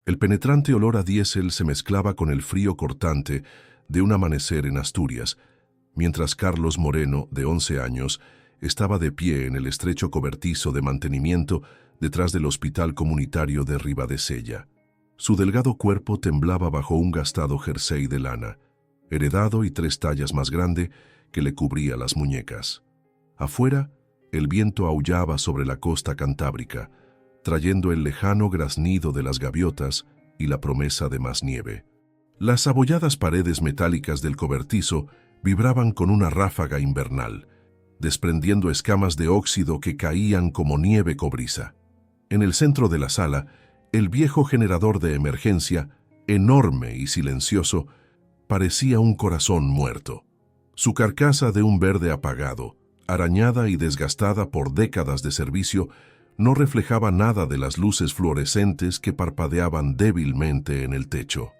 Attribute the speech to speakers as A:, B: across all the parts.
A: El penetrante olor a diésel se mezclaba con el frío cortante de un amanecer en Asturias, mientras Carlos Moreno, de 11 años, estaba de pie en el estrecho cobertizo de mantenimiento detrás del hospital comunitario de Ribadesella. Su delgado cuerpo temblaba bajo un gastado jersey de lana, heredado y 3 tallas más grande, que le cubría las muñecas. Afuera, el viento aullaba sobre la costa cantábrica, trayendo el lejano graznido de las gaviotas y la promesa de más nieve. Las abolladas paredes metálicas del cobertizo vibraban con una ráfaga invernal, desprendiendo escamas de óxido que caían como nieve cobriza. En el centro de la sala, el viejo generador de emergencia, enorme y silencioso, parecía un corazón muerto. Su carcasa de un verde apagado, arañada y desgastada por décadas de servicio, no reflejaba nada de las luces fluorescentes que parpadeaban débilmente en el techo.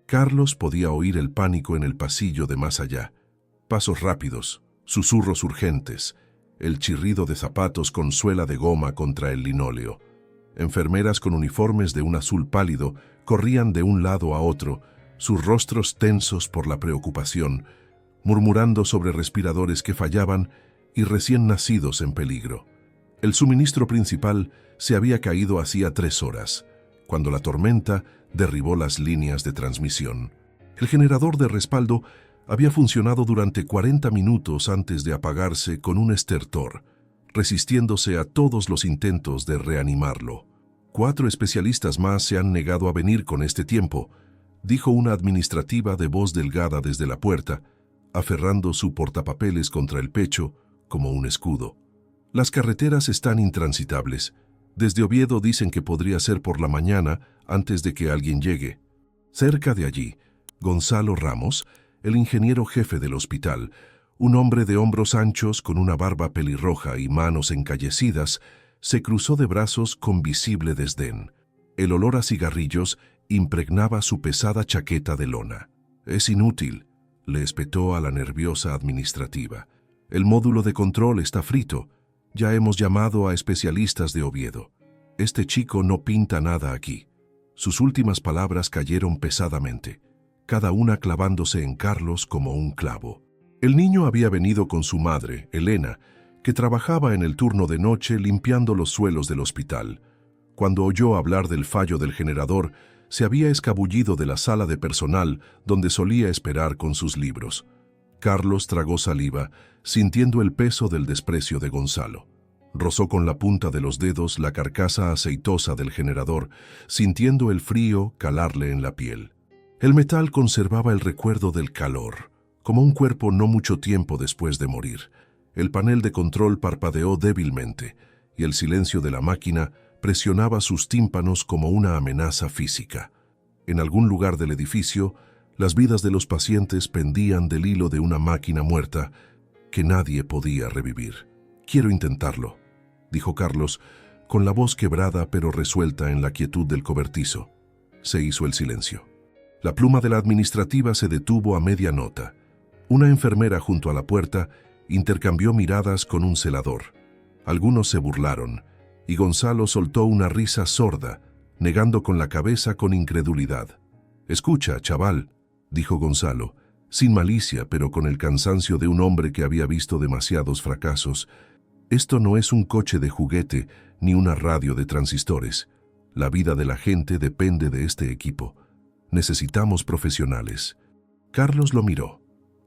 A: Carlos podía oír el pánico en el pasillo de más allá. Pasos rápidos, susurros urgentes, el chirrido de zapatos con suela de goma contra el linóleo. Enfermeras con uniformes de un azul pálido corrían de un lado a otro, sus rostros tensos por la preocupación, murmurando sobre respiradores que fallaban y recién nacidos en peligro. El suministro principal se había caído hacía 3 horas, cuando la tormenta derribó las líneas de transmisión. El generador de respaldo había funcionado durante 40 minutos antes de apagarse con un estertor, resistiéndose a todos los intentos de reanimarlo. 4 especialistas más se han negado a venir con este tiempo, dijo una administrativa de voz delgada desde la puerta, aferrando su portapapeles contra el pecho como un escudo. Las carreteras están intransitables. Desde Oviedo dicen que podría ser por la mañana antes de que alguien llegue. Cerca de allí, Gonzalo Ramos, el ingeniero jefe del hospital, un hombre de hombros anchos con una barba pelirroja y manos encallecidas, se cruzó de brazos con visible desdén. El olor a cigarrillos impregnaba su pesada chaqueta de lona. «Es inútil», le espetó a la nerviosa administrativa. «El módulo de control está frito. Ya hemos llamado a especialistas de Oviedo. Este chico no pinta nada aquí». Sus últimas palabras cayeron pesadamente, cada una clavándose en Carlos como un clavo. El niño había venido con su madre, Elena, que trabajaba en el turno de noche limpiando los suelos del hospital. Cuando oyó hablar del fallo del generador, se había escabullido de la sala de personal donde solía esperar con sus libros. Carlos tragó saliva, sintiendo el peso del desprecio de Gonzalo. Rozó con la punta de los dedos la carcasa aceitosa del generador, sintiendo el frío calarle en la piel. El metal conservaba el recuerdo del calor, como un cuerpo no mucho tiempo después de morir. El panel de control parpadeó débilmente, y el silencio de la máquina presionaba sus tímpanos como una amenaza física. En algún lugar del edificio, las vidas de los pacientes pendían del hilo de una máquina muerta que nadie podía revivir. «Quiero intentarlo», dijo Carlos, con la voz quebrada pero resuelta en la quietud del cobertizo. Se hizo el silencio. La pluma de la administrativa se detuvo a media nota. Una enfermera junto a la puerta intercambió miradas con un celador. Algunos se burlaron, y Gonzalo soltó una risa sorda, negando con la cabeza con incredulidad. «Escucha, chaval», dijo Gonzalo, sin malicia pero con el cansancio de un hombre que había visto demasiados fracasos. «Esto no es un coche de juguete ni una radio de transistores. La vida de la gente depende de este equipo. Necesitamos profesionales». Carlos lo miró,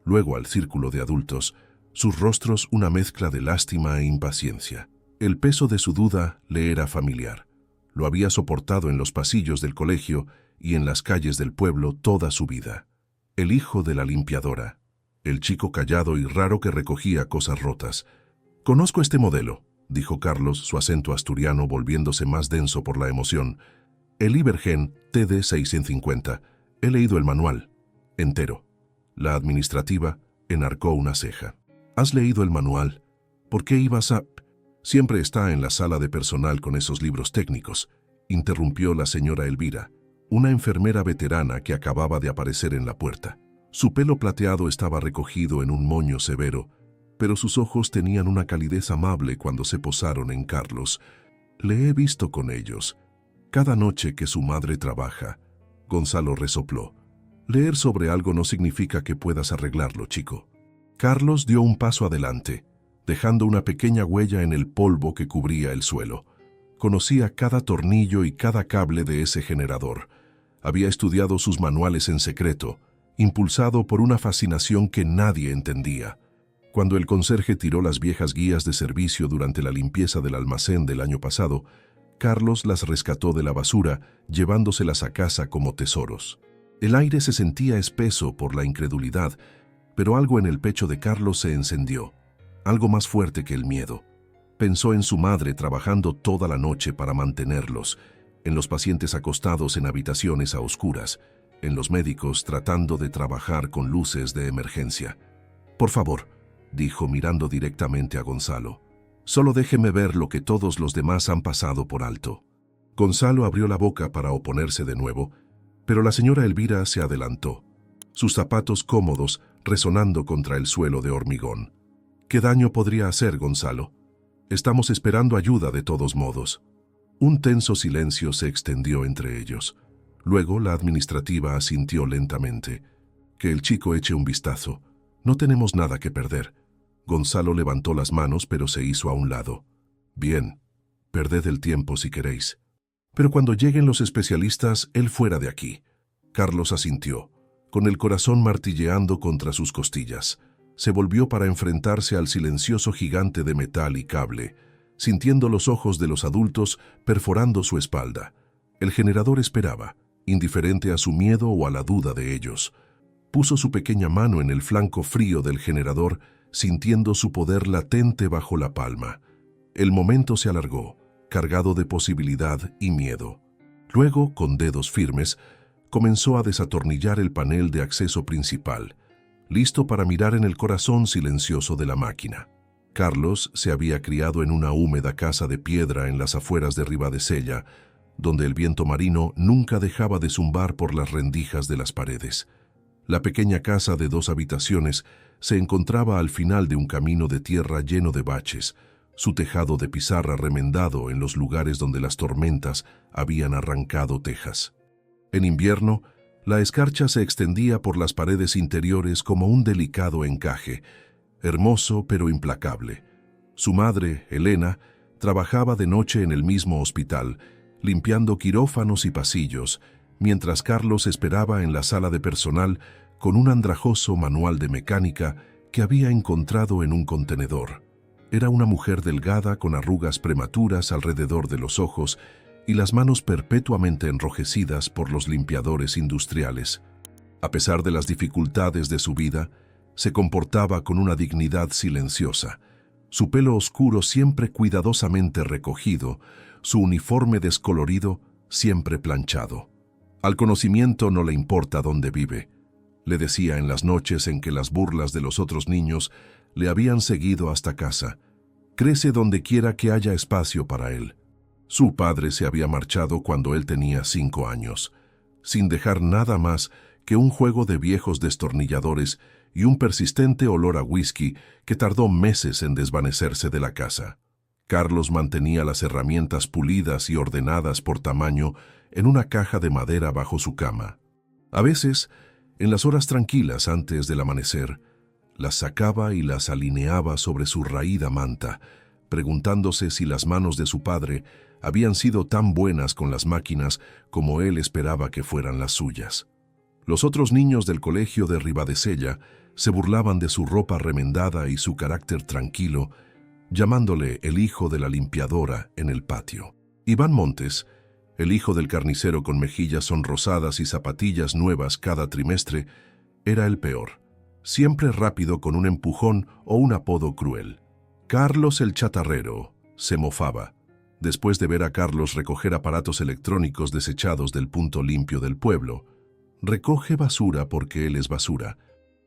A: luego al círculo de adultos, sus rostros una mezcla de lástima e impaciencia. El peso de su duda le era familiar. Lo había soportado en los pasillos del colegio y en las calles del pueblo toda su vida. El hijo de la limpiadora, el chico callado y raro que recogía cosas rotas. «Conozco este modelo», dijo Carlos, su acento asturiano volviéndose más denso por la emoción. «El Ibergen TD650. He leído el manual entero». La administrativa enarcó una ceja. «¿Has leído el manual? ¿Por qué ibas a...?» «Siempre está en la sala de personal con esos libros técnicos», interrumpió la señora Elvira, una enfermera veterana que acababa de aparecer en la puerta. Su pelo plateado estaba recogido en un moño severo, pero sus ojos tenían una calidez amable cuando se posaron en Carlos. «Le he visto con ellos. Cada noche que su madre trabaja, Gonzalo resopló. Leer sobre algo no significa que puedas arreglarlo, chico. Carlos dio un paso adelante, dejando una pequeña huella en el polvo que cubría el suelo. Conocía cada tornillo y cada cable de ese generador. Había estudiado sus manuales en secreto, impulsado por una fascinación que nadie entendía. Cuando el conserje tiró las viejas guías de servicio durante la limpieza del almacén del año pasado, Carlos las rescató de la basura, llevándoselas a casa como tesoros. El aire se sentía espeso por la incredulidad, pero algo en el pecho de Carlos se encendió, algo más fuerte que el miedo. Pensó en su madre trabajando toda la noche para mantenerlos, en los pacientes acostados en habitaciones a oscuras, en los médicos tratando de trabajar con luces de emergencia. «Por favor», dijo mirando directamente a Gonzalo, «solo déjeme ver lo que todos los demás han pasado por alto». Gonzalo abrió la boca para oponerse de nuevo, pero la señora Elvira se adelantó, sus zapatos cómodos resonando contra el suelo de hormigón. «¿Qué daño podría hacer, Gonzalo? Estamos esperando ayuda de todos modos». Un tenso silencio se extendió entre ellos. Luego la administrativa asintió lentamente. «Que el chico eche un vistazo. No tenemos nada que perder». Gonzalo levantó las manos, pero se hizo a un lado. «Bien, perded el tiempo si queréis. Pero cuando lleguen los especialistas, él fuera de aquí». Carlos asintió, con el corazón martilleando contra sus costillas. Se volvió para enfrentarse al silencioso gigante de metal y cable, sintiendo los ojos de los adultos perforando su espalda. El generador esperaba, indiferente a su miedo o a la duda de ellos. Puso su pequeña mano en el flanco frío del generador, sintiendo su poder latente bajo la palma. El momento se alargó, cargado de posibilidad y miedo. Luego, con dedos firmes, comenzó a desatornillar el panel de acceso principal, listo para mirar en el corazón silencioso de la máquina. Carlos se había criado en una húmeda casa de piedra en las afueras de Ribadesella, donde el viento marino nunca dejaba de zumbar por las rendijas de las paredes. La pequeña casa de 2 habitaciones se encontraba al final de un camino de tierra lleno de baches, su tejado de pizarra remendado en los lugares donde las tormentas habían arrancado tejas. En invierno, la escarcha se extendía por las paredes interiores como un delicado encaje, hermoso pero implacable. Su madre, Elena, trabajaba de noche en el mismo hospital, limpiando quirófanos y pasillos, mientras Carlos esperaba en la sala de personal con un andrajoso manual de mecánica que había encontrado en un contenedor. Era una mujer delgada con arrugas prematuras alrededor de los ojos y las manos perpetuamente enrojecidas por los limpiadores industriales. A pesar de las dificultades de su vida, se comportaba con una dignidad silenciosa. Su pelo oscuro siempre cuidadosamente recogido, su uniforme descolorido siempre planchado. «Al conocimiento no le importa dónde vive», le decía en las noches en que las burlas de los otros niños le habían seguido hasta casa. «Crece donde quiera que haya espacio para él». Su padre se había marchado cuando él tenía 5 años, sin dejar nada más que un juego de viejos destornilladores y un persistente olor a whisky que tardó meses en desvanecerse de la casa. Carlos mantenía las herramientas pulidas y ordenadas por tamaño en una caja de madera bajo su cama. A veces, en las horas tranquilas antes del amanecer, las sacaba y las alineaba sobre su raída manta, preguntándose si las manos de su padre habían sido tan buenas con las máquinas como él esperaba que fueran las suyas. Los otros niños del colegio de Ribadesella se burlaban de su ropa remendada y su carácter tranquilo, llamándole el hijo de la limpiadora en el patio. Iván Montes, el hijo del carnicero con mejillas sonrosadas y zapatillas nuevas cada trimestre, era el peor, siempre rápido con un empujón o un apodo cruel. Carlos el chatarrero se mofaba, después de ver a Carlos recoger aparatos electrónicos desechados del punto limpio del pueblo. Recoge basura porque él es basura.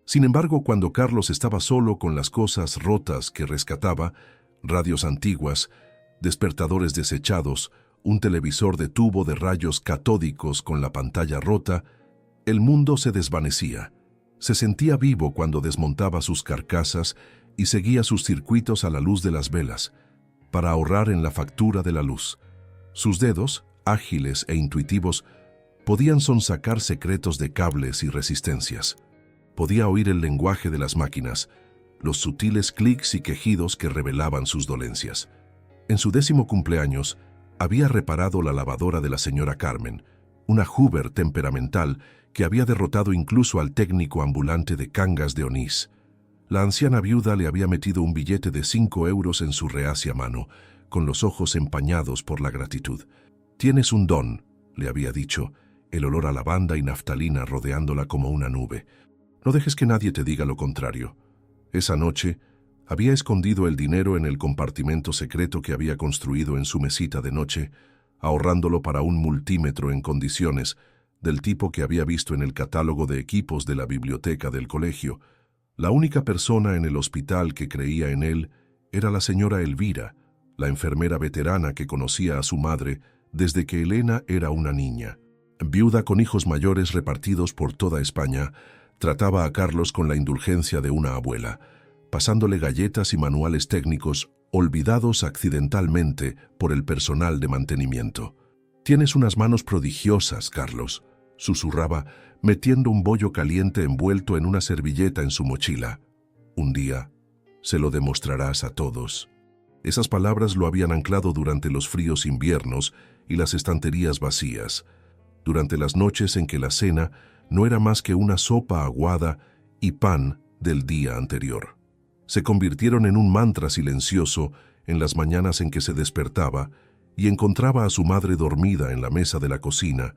A: Sin embargo, cuando Carlos estaba solo con las cosas rotas que rescataba, radios antiguas, despertadores desechados, un televisor de tubo de rayos catódicos con la pantalla rota, el mundo se desvanecía. Se sentía vivo cuando desmontaba sus carcasas y seguía sus circuitos a la luz de las velas, para ahorrar en la factura de la luz. Sus dedos, ágiles e intuitivos, podían sonsacar secretos de cables y resistencias. Podía oír el lenguaje de las máquinas, los sutiles clics y quejidos que revelaban sus dolencias. En su 10º cumpleaños, había reparado la lavadora de la señora Carmen, una Hoover temperamental que había derrotado incluso al técnico ambulante de Cangas de Onís. La anciana viuda le había metido un billete de 5 euros en su reacia mano, con los ojos empañados por la gratitud. «Tienes un don», le había dicho, el olor a lavanda y naftalina rodeándola como una nube. «No dejes que nadie te diga lo contrario». Esa noche, había escondido el dinero en el compartimento secreto que había construido en su mesita de noche, ahorrándolo para un multímetro en condiciones, del tipo que había visto en el catálogo de equipos de la biblioteca del colegio. La única persona en el hospital que creía en él era la señora Elvira, la enfermera veterana que conocía a su madre desde que Elena era una niña. Viuda con hijos mayores repartidos por toda España, trataba a Carlos con la indulgencia de una abuela, pasándole galletas y manuales técnicos olvidados accidentalmente por el personal de mantenimiento. «Tienes unas manos prodigiosas, Carlos», susurraba, metiendo un bollo caliente envuelto en una servilleta en su mochila. «Un día se lo demostrarás a todos». Esas palabras lo habían anclado durante los fríos inviernos y las estanterías vacías, durante las noches en que la cena no era más que una sopa aguada y pan del día anterior. Se convirtieron en un mantra silencioso en las mañanas en que se despertaba y encontraba a su madre dormida en la mesa de la cocina,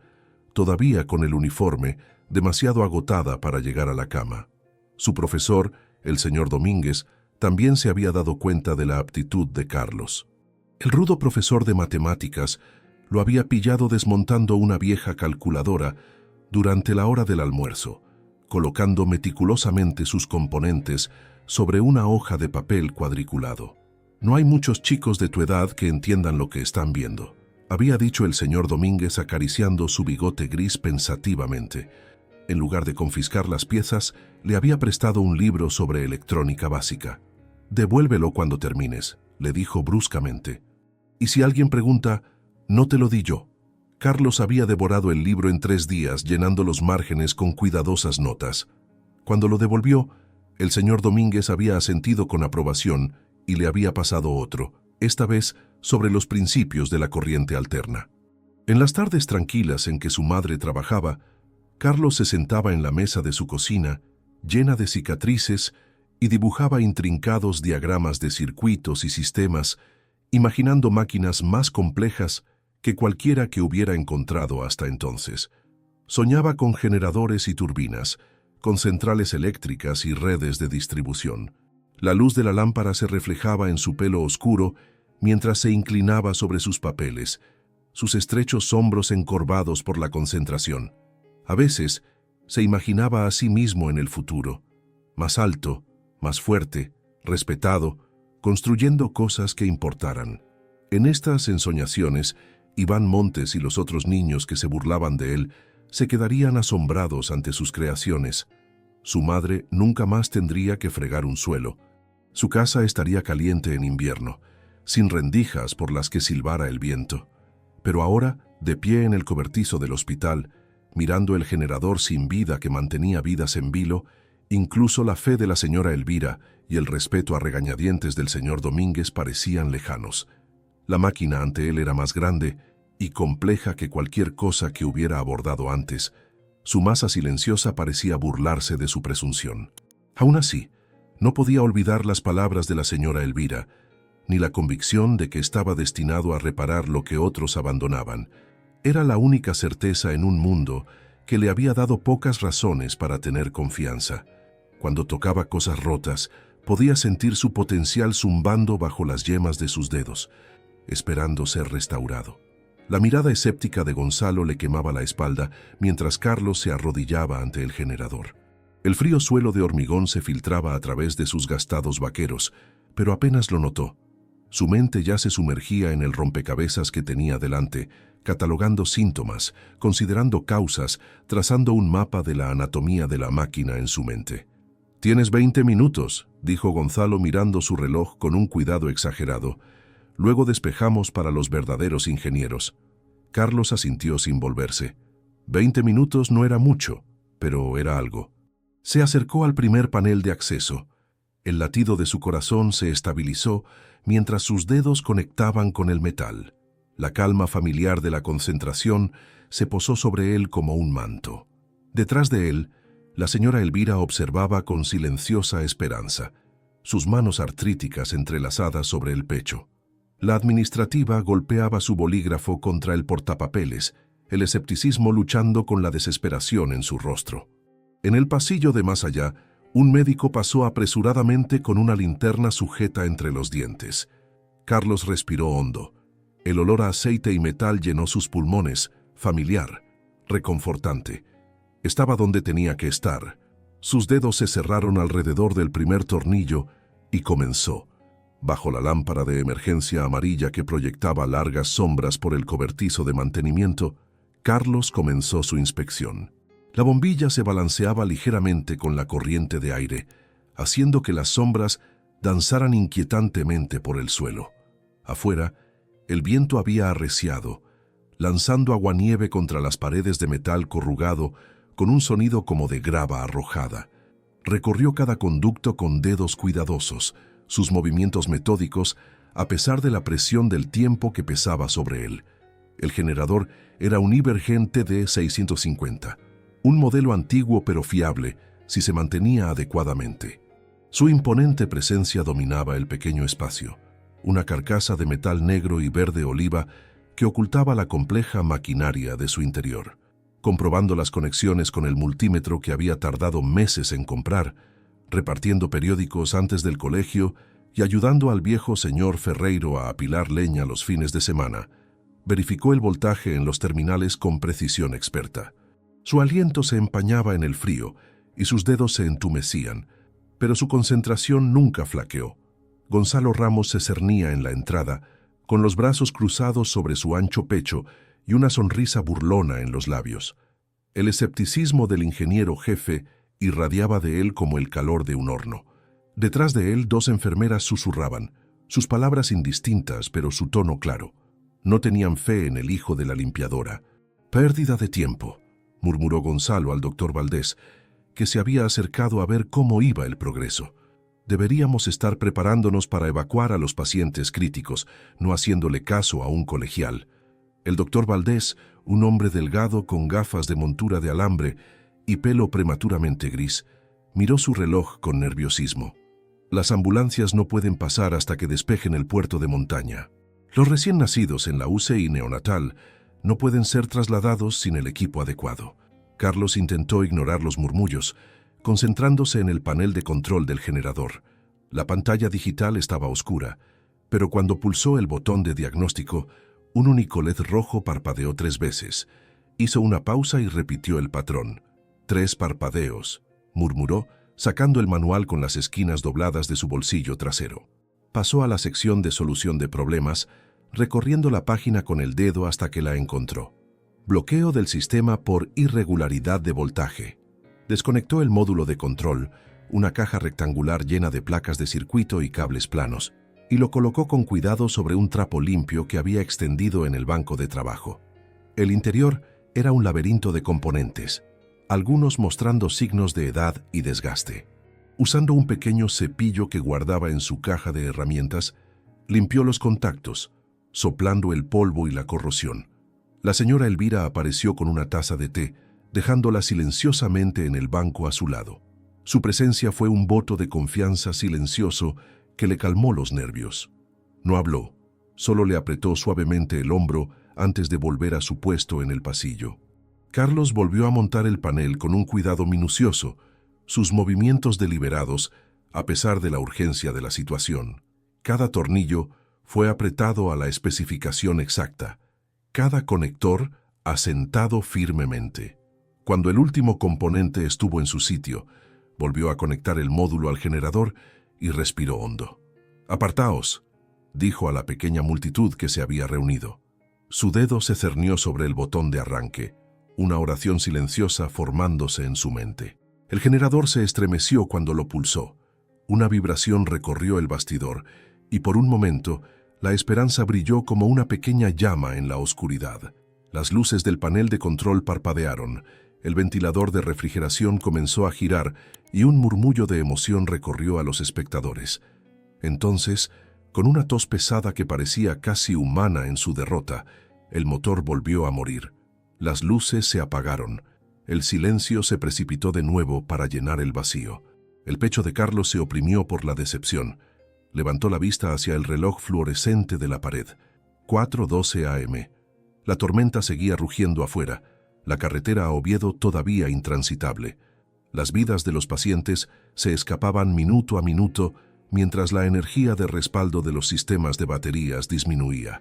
A: todavía con el uniforme, demasiado agotada para llegar a la cama. Su profesor, el señor Domínguez, también se había dado cuenta de la aptitud de Carlos. El rudo profesor de matemáticas lo había pillado desmontando una vieja calculadora durante la hora del almuerzo, colocando meticulosamente sus componentes sobre una hoja de papel cuadriculado. «No hay muchos chicos de tu edad que entiendan lo que están viendo», había dicho el señor Domínguez acariciando su bigote gris pensativamente. En lugar de confiscar las piezas, le había prestado un libro sobre electrónica básica. «Devuélvelo cuando termines», le dijo bruscamente. «Y si alguien pregunta, no te lo di yo». Carlos había devorado el libro en 3 días, llenando los márgenes con cuidadosas notas. Cuando lo devolvió, el señor Domínguez había asentido con aprobación y le había pasado otro, esta vez sobre los principios de la corriente alterna. En las tardes tranquilas en que su madre trabajaba, Carlos se sentaba en la mesa de su cocina, llena de cicatrices, y dibujaba intrincados diagramas de circuitos y sistemas, imaginando máquinas más complejas que cualquiera que hubiera encontrado hasta entonces. Soñaba con generadores y turbinas, con centrales eléctricas y redes de distribución. La luz de la lámpara se reflejaba en su pelo oscuro mientras se inclinaba sobre sus papeles, sus estrechos hombros encorvados por la concentración. A veces se imaginaba a sí mismo en el futuro, más alto, más fuerte, respetado, construyendo cosas que importaran. En estas ensoñaciones, Iván Montes y los otros niños que se burlaban de él se quedarían asombrados ante sus creaciones. Su madre nunca más tendría que fregar un suelo. Su casa estaría caliente en invierno, sin rendijas por las que silbara el viento. Pero ahora, de pie en el cobertizo del hospital, mirando el generador sin vida que mantenía vidas en vilo, incluso la fe de la señora Elvira y el respeto a regañadientes del señor Domínguez parecían lejanos. La máquina ante él era más grande y compleja que cualquier cosa que hubiera abordado antes. Su masa silenciosa parecía burlarse de su presunción. Aún así, no podía olvidar las palabras de la señora Elvira, ni la convicción de que estaba destinado a reparar lo que otros abandonaban. Era la única certeza en un mundo que le había dado pocas razones para tener confianza. Cuando tocaba cosas rotas, podía sentir su potencial zumbando bajo las yemas de sus dedos, esperando ser restaurado. La mirada escéptica de Gonzalo le quemaba la espalda mientras Carlos se arrodillaba ante el generador. El frío suelo de hormigón se filtraba a través de sus gastados vaqueros, pero apenas lo notó. Su mente ya se sumergía en el rompecabezas que tenía delante, catalogando síntomas, considerando causas, trazando un mapa de la anatomía de la máquina en su mente. «Tienes 20 minutos», dijo Gonzalo mirando su reloj con un cuidado exagerado. «Luego despejamos para los verdaderos ingenieros». Carlos asintió sin volverse. 20 minutos no era mucho, pero era algo. Se acercó al primer panel de acceso. El latido de su corazón se estabilizó mientras sus dedos conectaban con el metal. La calma familiar de la concentración se posó sobre él como un manto. Detrás de él, la señora Elvira observaba con silenciosa esperanza, sus manos artríticas entrelazadas sobre el pecho. La administrativa golpeaba su bolígrafo contra el portapapeles, el escepticismo luchando con la desesperación en su rostro. En el pasillo de más allá, un médico pasó apresuradamente con una linterna sujeta entre los dientes. Carlos respiró hondo. El olor a aceite y metal llenó sus pulmones, familiar, reconfortante. Estaba donde tenía que estar. Sus dedos se cerraron alrededor del primer tornillo y comenzó. Bajo la lámpara de emergencia amarilla que proyectaba largas sombras por el cobertizo de mantenimiento, Carlos comenzó su inspección. La bombilla se balanceaba ligeramente con la corriente de aire, haciendo que las sombras danzaran inquietantemente por el suelo. Afuera, el viento había arreciado, lanzando aguanieve contra las paredes de metal corrugado con un sonido como de grava arrojada. Recorrió cada conducto con dedos cuidadosos, sus movimientos metódicos, a pesar de la presión del tiempo que pesaba sobre él. El generador era un Ibergen TD650, un modelo antiguo pero fiable si se mantenía adecuadamente. Su imponente presencia dominaba el pequeño espacio, una carcasa de metal negro y verde oliva que ocultaba la compleja maquinaria de su interior. Comprobando las conexiones con el multímetro que había tardado meses en comprar, repartiendo periódicos antes del colegio y ayudando al viejo señor Ferreiro a apilar leña los fines de semana, verificó el voltaje en los terminales con precisión experta. Su aliento se empañaba en el frío y sus dedos se entumecían, pero su concentración nunca flaqueó. Gonzalo Ramos se cernía en la entrada, con los brazos cruzados sobre su ancho pecho y una sonrisa burlona en los labios. El escepticismo del ingeniero jefe irradiaba de él como el calor de un horno. Detrás de él, dos enfermeras susurraban, sus palabras indistintas, pero su tono claro. No tenían fe en el hijo de la limpiadora. «Pérdida de tiempo», murmuró Gonzalo al doctor Valdés, que se había acercado a ver cómo iba el progreso. «Deberíamos estar preparándonos para evacuar a los pacientes críticos, no haciéndole caso a un colegial». El doctor Valdés, un hombre delgado con gafas de montura de alambre y pelo prematuramente gris, miró su reloj con nerviosismo. «Las ambulancias no pueden pasar hasta que despejen el puerto de montaña. Los recién nacidos en la UCI neonatal no pueden ser trasladados sin el equipo adecuado». Carlos intentó ignorar los murmullos, concentrándose en el panel de control del generador. La pantalla digital estaba oscura, pero cuando pulsó el botón de diagnóstico, un único LED rojo parpadeó 3 veces. Hizo una pausa y repitió el patrón. 3 parpadeos, murmuró, sacando el manual con las esquinas dobladas de su bolsillo trasero. Pasó a la sección de solución de problemas, recorriendo la página con el dedo hasta que la encontró. Bloqueo del sistema por irregularidad de voltaje. Desconectó el módulo de control, una caja rectangular llena de placas de circuito y cables planos, y lo colocó con cuidado sobre un trapo limpio que había extendido en el banco de trabajo. El interior era un laberinto de componentes, algunos mostrando signos de edad y desgaste. Usando un pequeño cepillo que guardaba en su caja de herramientas, limpió los contactos, soplando el polvo y la corrosión. La señora Elvira apareció con una taza de té, dejándola silenciosamente en el banco a su lado. Su presencia fue un voto de confianza silencioso que le calmó los nervios. No habló, solo le apretó suavemente el hombro antes de volver a su puesto en el pasillo. Carlos volvió a montar el panel con un cuidado minucioso, sus movimientos deliberados, a pesar de la urgencia de la situación. Cada tornillo fue apretado a la especificación exacta, cada conector asentado firmemente. Cuando el último componente estuvo en su sitio, volvió a conectar el módulo al generador y respiró hondo. «Apartaos», dijo a la pequeña multitud que se había reunido. Su dedo se cernió sobre el botón de arranque, una oración silenciosa formándose en su mente. El generador se estremeció cuando lo pulsó. Una vibración recorrió el bastidor y por un momento la esperanza brilló como una pequeña llama en la oscuridad. Las luces del panel de control parpadearon, el ventilador de refrigeración comenzó a girar y un murmullo de emoción recorrió a los espectadores. Entonces, con una tos pesada que parecía casi humana en su derrota, el motor volvió a morir. Las luces se apagaron. El silencio se precipitó de nuevo para llenar el vacío. El pecho de Carlos se oprimió por la decepción. Levantó la vista hacia el reloj fluorescente de la pared. 4:12 a.m. La tormenta seguía rugiendo afuera, la carretera a Oviedo todavía intransitable. Las vidas de los pacientes se escapaban minuto a minuto mientras la energía de respaldo de los sistemas de baterías disminuía.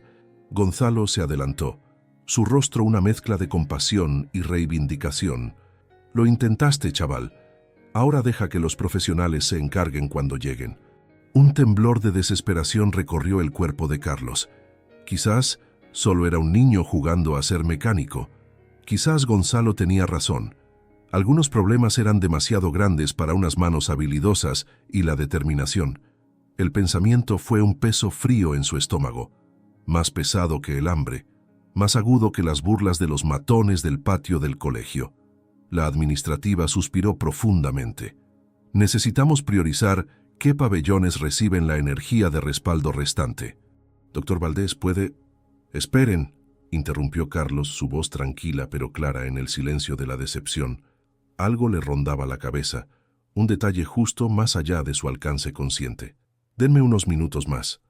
A: Gonzalo se adelantó, su rostro una mezcla de compasión y reivindicación. «Lo intentaste, chaval. Ahora deja que los profesionales se encarguen cuando lleguen». Un temblor de desesperación recorrió el cuerpo de Carlos. Quizás solo era un niño jugando a ser mecánico. Quizás Gonzalo tenía razón. Algunos problemas eran demasiado grandes para unas manos habilidosas y la determinación. El pensamiento fue un peso frío en su estómago, más pesado que el hambre, más agudo que las burlas de los matones del patio del colegio. La administrativa suspiró profundamente. Necesitamos priorizar qué pabellones reciben la energía de respaldo restante. Doctor Valdés, ¿puede...? Esperen, interrumpió Carlos, su voz tranquila pero clara en el silencio de la decepción. Algo le rondaba la cabeza, un detalle justo más allá de su alcance consciente. Denme unos minutos más.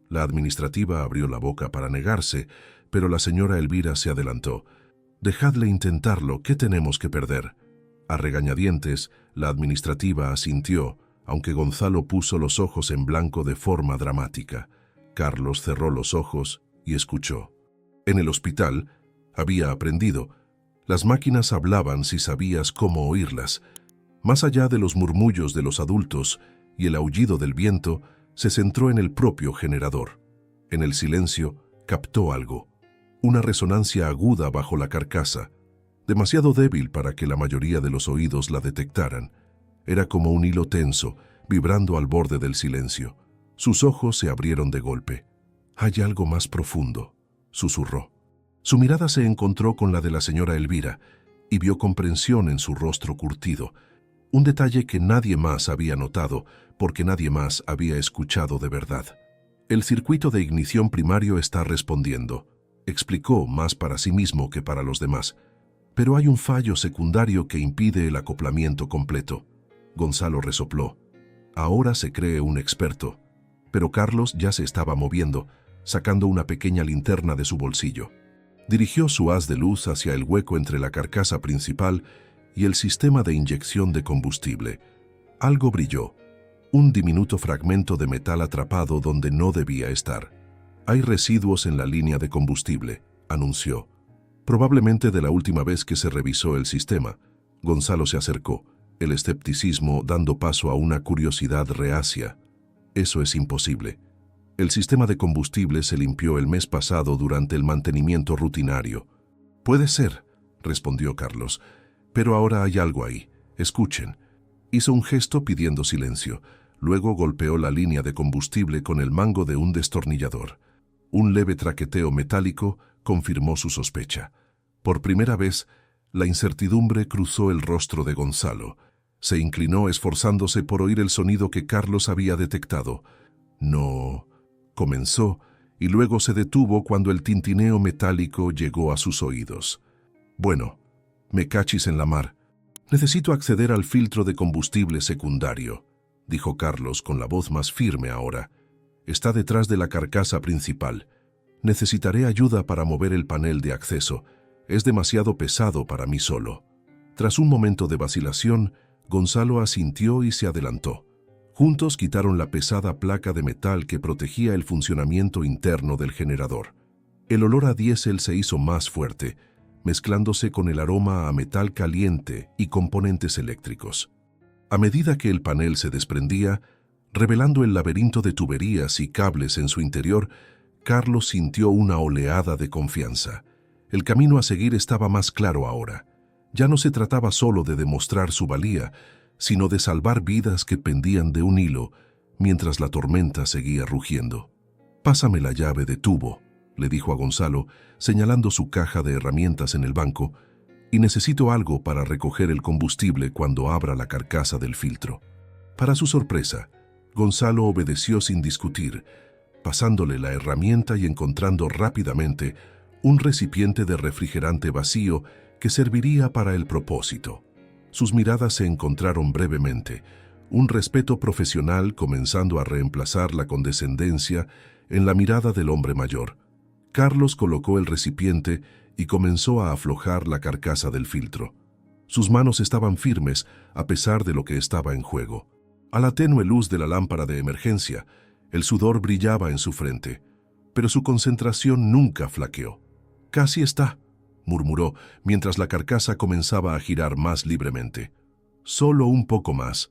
A: La administrativa abrió la boca para negarse, pero la señora Elvira se adelantó. Dejadle intentarlo, ¿qué tenemos que perder? A regañadientes, la administrativa asintió, aunque Gonzalo puso los ojos en blanco de forma dramática. Carlos cerró los ojos y escuchó. En el hospital, había aprendido. Las máquinas hablaban si sabías cómo oírlas. Más allá de los murmullos de los adultos y el aullido del viento, se centró en el propio generador. En el silencio, captó algo. Una resonancia aguda bajo la carcasa, demasiado débil para que la mayoría de los oídos la detectaran. Era como un hilo tenso, vibrando al borde del silencio. Sus ojos se abrieron de golpe. «Hay algo más profundo», susurró. Su mirada se encontró con la de la señora Elvira y vio comprensión en su rostro curtido, un detalle que nadie más había notado porque nadie más había escuchado de verdad. «El circuito de ignición primario está respondiendo», explicó más para sí mismo que para los demás. «Pero hay un fallo secundario que impide el acoplamiento completo». Gonzalo resopló. Ahora se cree un experto. Pero Carlos ya se estaba moviendo, sacando una pequeña linterna de su bolsillo. Dirigió su haz de luz hacia el hueco entre la carcasa principal y el sistema de inyección de combustible. Algo brilló, un diminuto fragmento de metal atrapado donde no debía estar. «Hay residuos en la línea de combustible», anunció. «Probablemente de la última vez que se revisó el sistema». Gonzalo se acercó, el escepticismo dando paso a una curiosidad reacia. «Eso es imposible. El sistema de combustible se limpió el mes pasado durante el mantenimiento rutinario». «Puede ser», respondió Carlos, «pero ahora hay algo ahí. Escuchen». Hizo un gesto pidiendo silencio. Luego golpeó la línea de combustible con el mango de un destornillador. Un leve traqueteo metálico confirmó su sospecha. Por primera vez, la incertidumbre cruzó el rostro de Gonzalo. Se inclinó esforzándose por oír el sonido que Carlos había detectado. «No», comenzó, y luego se detuvo cuando el tintineo metálico llegó a sus oídos. «Bueno, me cachis en la mar. Necesito acceder al filtro de combustible secundario», dijo Carlos con la voz más firme ahora. «Está detrás de la carcasa principal. Necesitaré ayuda para mover el panel de acceso. Es demasiado pesado para mí solo». Tras un momento de vacilación, Gonzalo asintió y se adelantó. Juntos quitaron la pesada placa de metal que protegía el funcionamiento interno del generador. El olor a diésel se hizo más fuerte, mezclándose con el aroma a metal caliente y componentes eléctricos. A medida que el panel se desprendía, revelando el laberinto de tuberías y cables en su interior, Carlos sintió una oleada de confianza. El camino a seguir estaba más claro ahora. Ya no se trataba solo de demostrar su valía, sino de salvar vidas que pendían de un hilo mientras la tormenta seguía rugiendo. «Pásame la llave de tubo», le dijo a Gonzalo, señalando su caja de herramientas en el banco, y necesito algo para recoger el combustible cuando abra la carcasa del filtro. Para su sorpresa, Gonzalo obedeció sin discutir, pasándole la herramienta y encontrando rápidamente un recipiente de refrigerante vacío que serviría para el propósito. Sus miradas se encontraron brevemente, un respeto profesional comenzando a reemplazar la condescendencia en la mirada del hombre mayor. Carlos colocó el recipiente y comenzó a aflojar la carcasa del filtro. Sus manos estaban firmes a pesar de lo que estaba en juego. A la tenue luz de la lámpara de emergencia, el sudor brillaba en su frente, pero su concentración nunca flaqueó. «Casi está», murmuró mientras la carcasa comenzaba a girar más libremente. «Solo un poco más».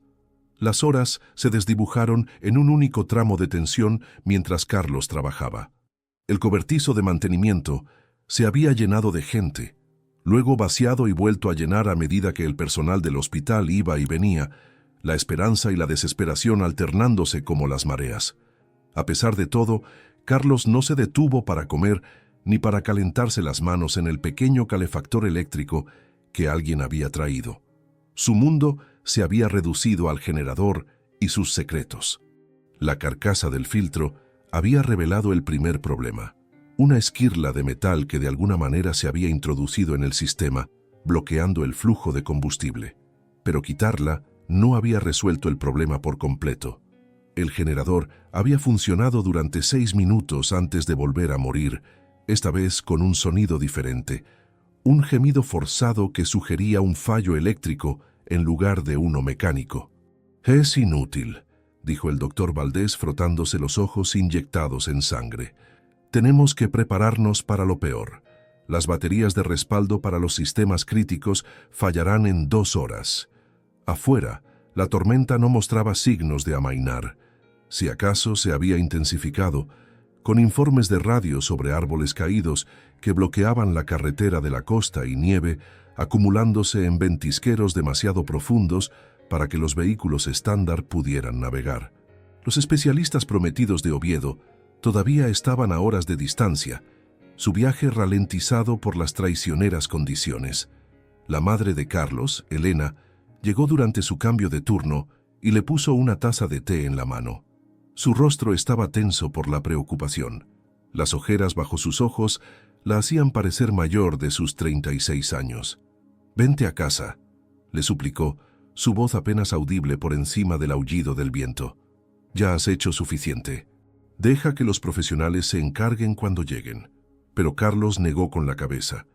A: Las horas se desdibujaron en un único tramo de tensión mientras Carlos trabajaba. El cobertizo de mantenimiento se había llenado de gente, luego vaciado y vuelto a llenar a medida que el personal del hospital iba y venía, la esperanza y la desesperación alternándose como las mareas. A pesar de todo, Carlos no se detuvo para comer ni para calentarse las manos en el pequeño calefactor eléctrico que alguien había traído. Su mundo se había reducido al generador y sus secretos. La carcasa del filtro había revelado el primer problema, una esquirla de metal que de alguna manera se había introducido en el sistema, bloqueando el flujo de combustible. Pero quitarla no había resuelto el problema por completo. El generador había funcionado durante 6 minutos antes de volver a morir, esta vez con un sonido diferente, un gemido forzado que sugería un fallo eléctrico en lugar de uno mecánico. «Es inútil», dijo el doctor Valdés frotándose los ojos inyectados en sangre. «Tenemos que prepararnos para lo peor. Las baterías de respaldo para los sistemas críticos fallarán en 2 horas. Afuera, la tormenta no mostraba signos de amainar. Si acaso se había intensificado, con informes de radio sobre árboles caídos que bloqueaban la carretera de la costa y nieve acumulándose en ventisqueros demasiado profundos para que los vehículos estándar pudieran navegar. Los especialistas prometidos de Oviedo todavía estaban a horas de distancia, su viaje ralentizado por las traicioneras condiciones. La madre de Carlos, Elena, llegó durante su cambio de turno y le puso una taza de té en la mano. Su rostro estaba tenso por la preocupación. Las ojeras bajo sus ojos la hacían parecer mayor de sus 36 años. «Vente a casa», le suplicó, su voz apenas audible por encima del aullido del viento. «Ya has hecho suficiente. Deja que los profesionales se encarguen cuando lleguen». Pero Carlos negó con la cabeza,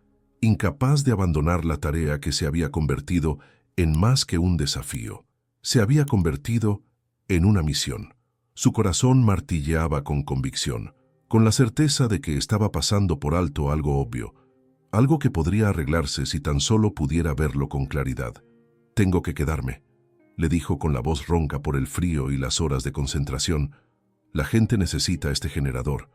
A: incapaz de abandonar la tarea que se había convertido en más que un desafío. Se había convertido en una misión. Su corazón martilleaba con convicción, con la certeza de que estaba pasando por alto algo obvio, algo que podría arreglarse si tan solo pudiera verlo con claridad. «Tengo que quedarme», le dijo con la voz ronca por el frío y las horas de concentración. «La gente necesita este generador».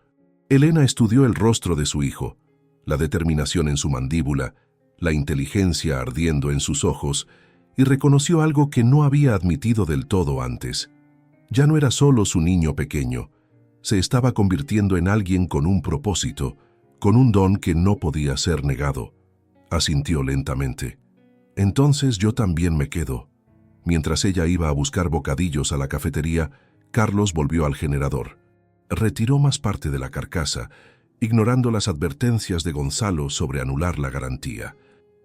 A: Elena estudió el rostro de su hijo, la determinación en su mandíbula, la inteligencia ardiendo en sus ojos, y reconoció algo que no había admitido del todo antes. Ya no era solo su niño pequeño, se estaba convirtiendo en alguien con un propósito, con un don que no podía ser negado. Asintió lentamente. «Entonces yo también me quedo». Mientras ella iba a buscar bocadillos a la cafetería, Carlos volvió al generador. Retiró más parte de la carcasa, ignorando las advertencias de Gonzalo sobre anular la garantía.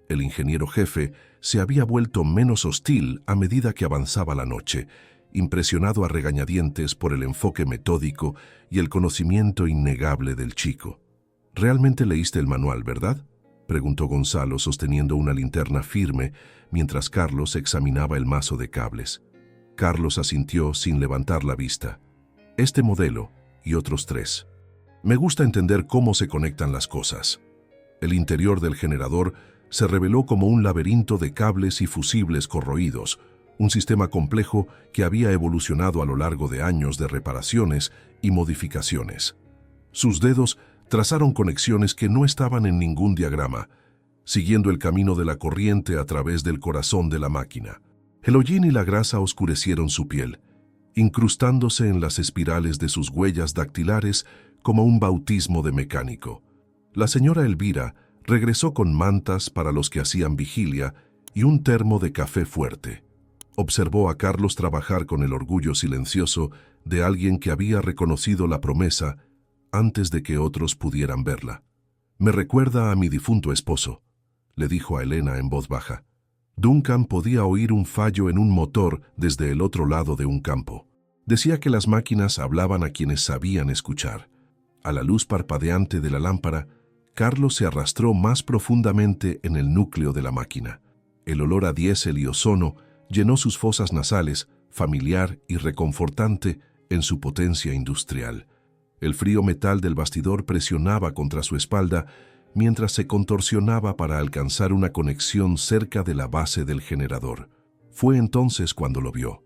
A: El ingeniero jefe se había vuelto menos hostil a medida que avanzaba la noche, impresionado a regañadientes por el enfoque metódico y el conocimiento innegable del chico. «¿Realmente leíste el manual, verdad?», preguntó Gonzalo sosteniendo una linterna firme mientras Carlos examinaba el mazo de cables. Carlos asintió sin levantar la vista. «Este modelo y otros 3. Me gusta entender cómo se conectan las cosas». El interior del generador se reveló como un laberinto de cables y fusibles corroídos, un sistema complejo que había evolucionado a lo largo de años de reparaciones y modificaciones. Sus dedos trazaron conexiones que no estaban en ningún diagrama, siguiendo el camino de la corriente a través del corazón de la máquina. El hollín y la grasa oscurecieron su piel, incrustándose en las espirales de sus huellas dactilares como un bautismo de mecánico. La señora Elvira regresó con mantas para los que hacían vigilia y un termo de café fuerte. Observó a Carlos trabajar con el orgullo silencioso de alguien que había reconocido la promesa antes de que otros pudieran verla. «Me recuerda a mi difunto esposo», le dijo a Elena en voz baja. Duncan podía oír un fallo en un motor desde el otro lado de un campo. Decía que las máquinas hablaban a quienes sabían escuchar. A la luz parpadeante de la lámpara, Carlos se arrastró más profundamente en el núcleo de la máquina. El olor a diésel y ozono llenó sus fosas nasales, familiar y reconfortante en su potencia industrial. El frío metal del bastidor presionaba contra su espalda mientras se contorsionaba para alcanzar una conexión cerca de la base del generador. Fue entonces cuando lo vio.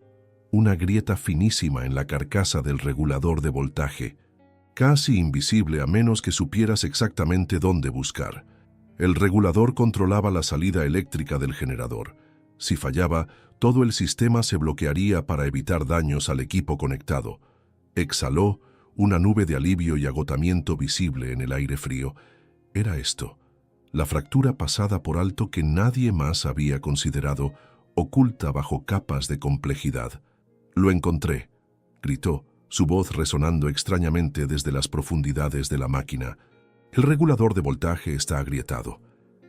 A: Una grieta finísima en la carcasa del regulador de voltaje, casi invisible a menos que supieras exactamente dónde buscar. El regulador controlaba la salida eléctrica del generador. Si fallaba, todo el sistema se bloquearía para evitar daños al equipo conectado. Exhaló, una nube de alivio y agotamiento visible en el aire frío. Era esto, la fractura pasada por alto que nadie más había considerado, oculta bajo capas de complejidad. «Lo encontré», gritó, su voz resonando extrañamente desde las profundidades de la máquina. «El regulador de voltaje está agrietado.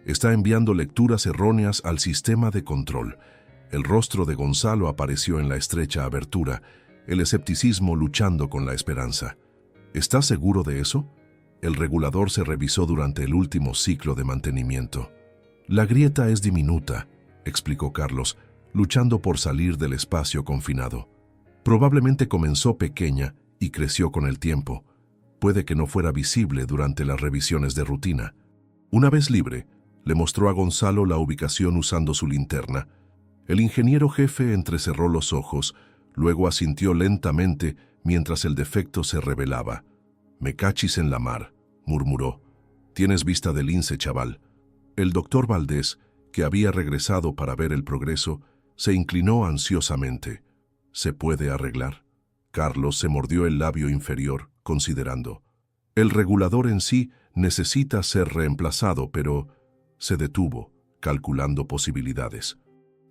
A: Está enviando lecturas erróneas al sistema de control». El rostro de Gonzalo apareció en la estrecha abertura, el escepticismo luchando con la esperanza. «¿Estás seguro de eso?» El regulador se revisó durante el último ciclo de mantenimiento. «La grieta es diminuta», explicó Carlos, luchando por salir del espacio confinado. «Probablemente comenzó pequeña y creció con el tiempo. Puede que no fuera visible durante las revisiones de rutina». Una vez libre, le mostró a Gonzalo la ubicación usando su linterna. El ingeniero jefe entrecerró los ojos, luego asintió lentamente mientras el defecto se revelaba. «Me cachis en la mar», murmuró. «Tienes vista de lince, chaval». El doctor Valdés, que había regresado para ver el progreso, se inclinó ansiosamente. «¿Se puede arreglar?» Carlos se mordió el labio inferior, considerando. «El regulador en sí necesita ser reemplazado, pero...» Se detuvo, calculando posibilidades.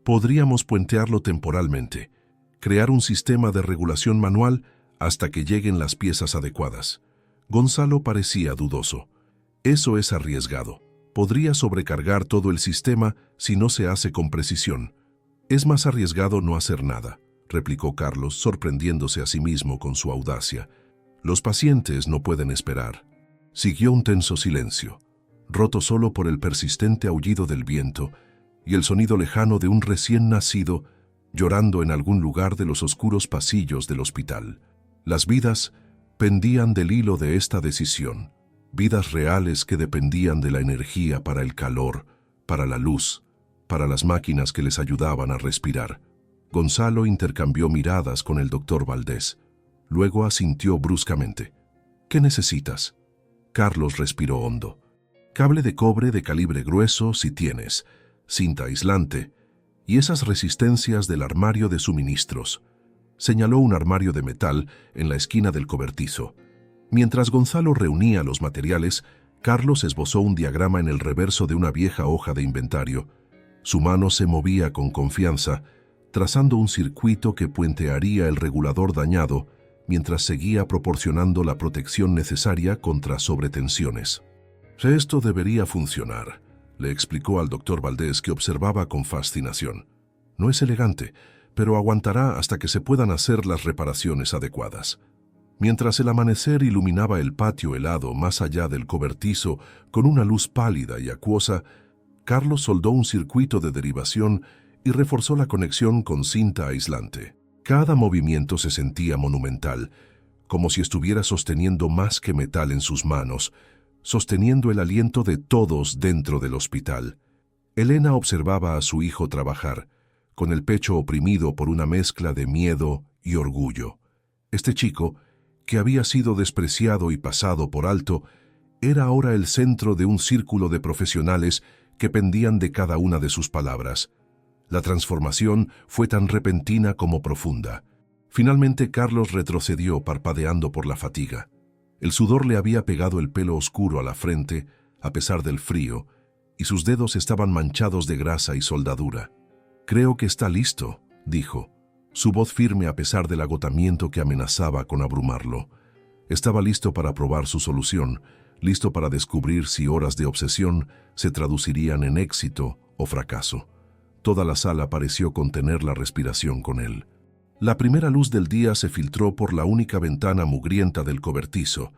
A: «Podríamos puentearlo temporalmente, crear un sistema de regulación manual hasta que lleguen las piezas adecuadas». Gonzalo parecía dudoso. «Eso es arriesgado. Podría sobrecargar todo el sistema si no se hace con precisión». «Es más arriesgado no hacer nada», replicó Carlos, sorprendiéndose a sí mismo con su audacia. «Los pacientes no pueden esperar». Siguió un tenso silencio, roto solo por el persistente aullido del viento y el sonido lejano de un recién nacido llorando en algún lugar de los oscuros pasillos del hospital. Las vidas pendían del hilo de esta decisión, vidas reales que dependían de la energía para el calor, para la luz, para las máquinas que les ayudaban a respirar. Gonzalo intercambió miradas con el doctor Valdés. Luego asintió bruscamente. «¿Qué necesitas?» Carlos respiró hondo. «Cable de cobre de calibre grueso si tienes, cinta aislante y esas resistencias del armario de suministros». Señaló un armario de metal en la esquina del cobertizo. Mientras Gonzalo reunía los materiales, Carlos esbozó un diagrama en el reverso de una vieja hoja de inventario. Su mano se movía con confianza, trazando un circuito que puentearía el regulador dañado mientras seguía proporcionando la protección necesaria contra sobretensiones. «Esto debería funcionar», le explicó al doctor Valdés, que observaba con fascinación. «No es elegante, pero aguantará hasta que se puedan hacer las reparaciones adecuadas». Mientras el amanecer iluminaba el patio helado más allá del cobertizo con una luz pálida y acuosa, Carlos soldó un circuito de derivación y reforzó la conexión con cinta aislante. Cada movimiento se sentía monumental, como si estuviera sosteniendo más que metal en sus manos, sosteniendo el aliento de todos dentro del hospital. Elena observaba a su hijo trabajar, con el pecho oprimido por una mezcla de miedo y orgullo. Este chico, que había sido despreciado y pasado por alto, era ahora el centro de un círculo de profesionales que pendían de cada una de sus palabras. La transformación fue tan repentina como profunda. Finalmente Carlos retrocedió parpadeando por la fatiga. El sudor le había pegado el pelo oscuro a la frente, a pesar del frío, y sus dedos estaban manchados de grasa y soldadura. «Creo que está listo», dijo, su voz firme a pesar del agotamiento que amenazaba con abrumarlo. Estaba listo para probar su solución, listo para descubrir si horas de obsesión se traducirían en éxito o fracaso. Toda la sala pareció contener la respiración con él. La primera luz del día se filtró por la única ventana mugrienta del cobertizo,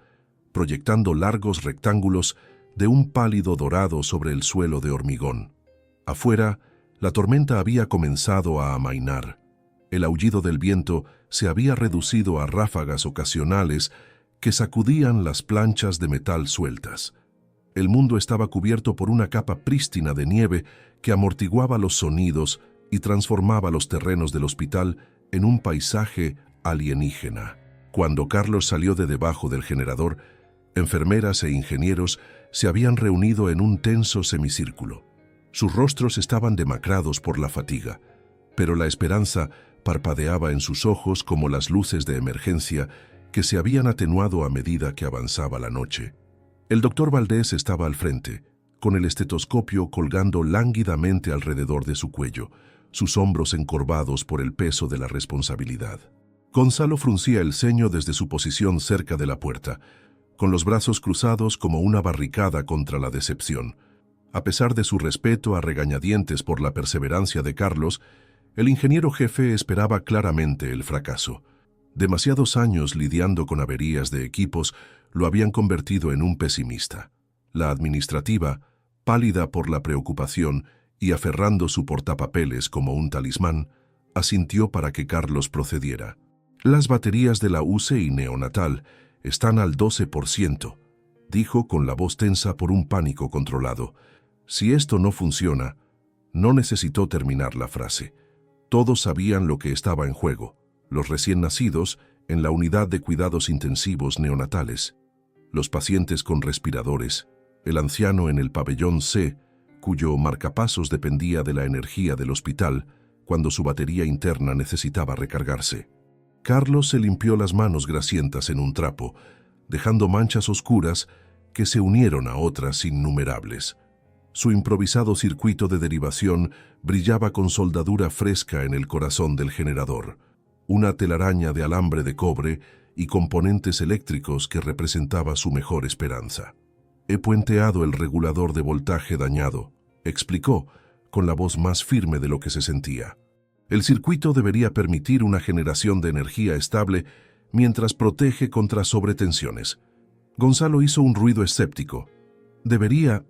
A: proyectando largos rectángulos de un pálido dorado sobre el suelo de hormigón. Afuera, la tormenta había comenzado a amainar. El aullido del viento se había reducido a ráfagas ocasionales que sacudían las planchas de metal sueltas. El mundo estaba cubierto por una capa prístina de nieve que amortiguaba los sonidos y transformaba los terrenos del hospital en un paisaje alienígena. Cuando Carlos salió de debajo del generador, enfermeras e ingenieros se habían reunido en un tenso semicírculo. Sus rostros estaban demacrados por la fatiga, pero la esperanza parpadeaba en sus ojos como las luces de emergencia que se habían atenuado a medida que avanzaba la noche. El doctor Valdés estaba al frente, con el estetoscopio colgando lánguidamente alrededor de su cuello, sus hombros encorvados por el peso de la responsabilidad. Gonzalo fruncía el ceño desde su posición cerca de la puerta, con los brazos cruzados como una barricada contra la decepción. A pesar de su respeto a regañadientes por la perseverancia de Carlos, el ingeniero jefe esperaba claramente el fracaso. Demasiados años lidiando con averías de equipos lo habían convertido en un pesimista. La administrativa, pálida por la preocupación y aferrando su portapapeles como un talismán, asintió para que Carlos procediera. «Las baterías de la UCI neonatal están al 12%, dijo con la voz tensa por un pánico controlado. Si esto no funciona, no necesitó terminar la frase. Todos sabían lo que estaba en juego. Los recién nacidos en la unidad de cuidados intensivos neonatales, los pacientes con respiradores, el anciano en el pabellón C, cuyo marcapasos dependía de la energía del hospital cuando su batería interna necesitaba recargarse. Carlos se limpió las manos grasientas en un trapo, dejando manchas oscuras que se unieron a otras innumerables. Su improvisado circuito de derivación brillaba con soldadura fresca en el corazón del generador, una telaraña de alambre de cobre y componentes eléctricos que representaba su mejor esperanza. «He puenteado el regulador de voltaje dañado», explicó, con la voz más firme de lo que se sentía. «El circuito debería permitir una generación de energía estable mientras protege contra sobretensiones». Gonzalo hizo un ruido escéptico. «Debería...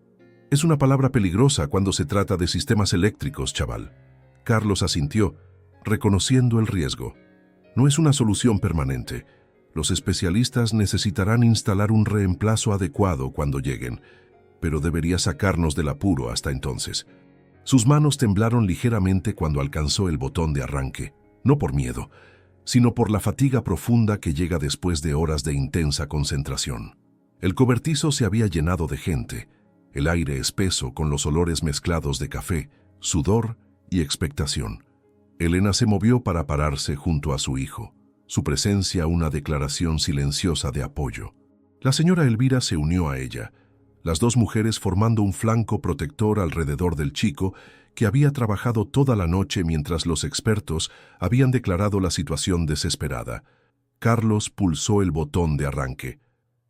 A: es una palabra peligrosa cuando se trata de sistemas eléctricos, chaval». Carlos asintió, reconociendo el riesgo. «No es una solución permanente. Los especialistas necesitarán instalar un reemplazo adecuado cuando lleguen, pero debería sacarnos del apuro hasta entonces». Sus manos temblaron ligeramente cuando alcanzó el botón de arranque, no por miedo, sino por la fatiga profunda que llega después de horas de intensa concentración. El cobertizo se había llenado de gente, el aire espeso con los olores mezclados de café, sudor y expectación. Elena se movió para pararse junto a su hijo, su presencia una declaración silenciosa de apoyo. La señora Elvira se unió a ella, las dos mujeres formando un flanco protector alrededor del chico que había trabajado toda la noche mientras los expertos habían declarado la situación desesperada. Carlos pulsó el botón de arranque.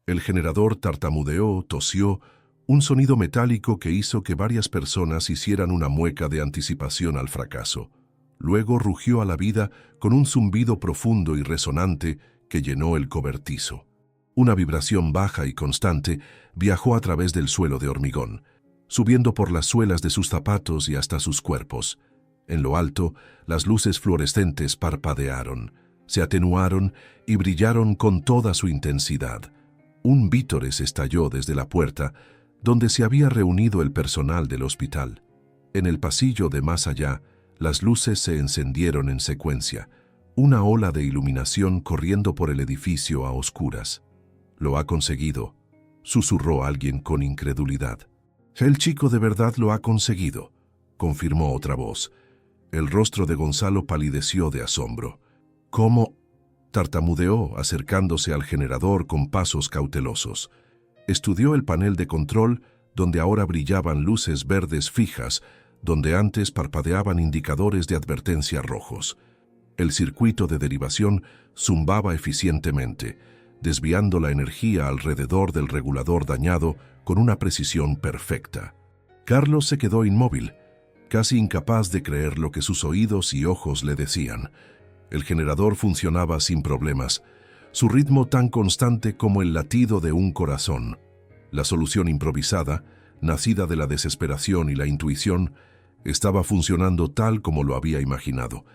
A: El generador tartamudeó, tosió, un sonido metálico que hizo que varias personas hicieran una mueca de anticipación al fracaso. Luego rugió a la vida con un zumbido profundo y resonante que llenó el cobertizo. Una vibración baja y constante viajó a través del suelo de hormigón, subiendo por las suelas de sus zapatos y hasta sus cuerpos. En lo alto, las luces fluorescentes parpadearon, se atenuaron y brillaron con toda su intensidad. Un vítores estalló desde la puerta, donde se había reunido el personal del hospital. En el pasillo de más allá, las luces se encendieron en secuencia, una ola de iluminación corriendo por el edificio a oscuras. «Lo ha conseguido», susurró alguien con incredulidad. «El chico de verdad lo ha conseguido», confirmó otra voz. El rostro de Gonzalo palideció de asombro. «¿Cómo? Tartamudeó acercándose al generador con pasos cautelosos. Estudió el panel de control, donde ahora brillaban luces verdes fijas, donde antes parpadeaban indicadores de advertencia rojos. El circuito de derivación zumbaba eficientemente, desviando la energía alrededor del regulador dañado con una precisión perfecta. Carlos se quedó inmóvil, casi incapaz de creer lo que sus oídos y ojos le decían. El generador funcionaba sin problemas, su ritmo tan constante como el latido de un corazón. La solución improvisada, nacida de la desesperación y la intuición, estaba funcionando tal como lo había imaginado.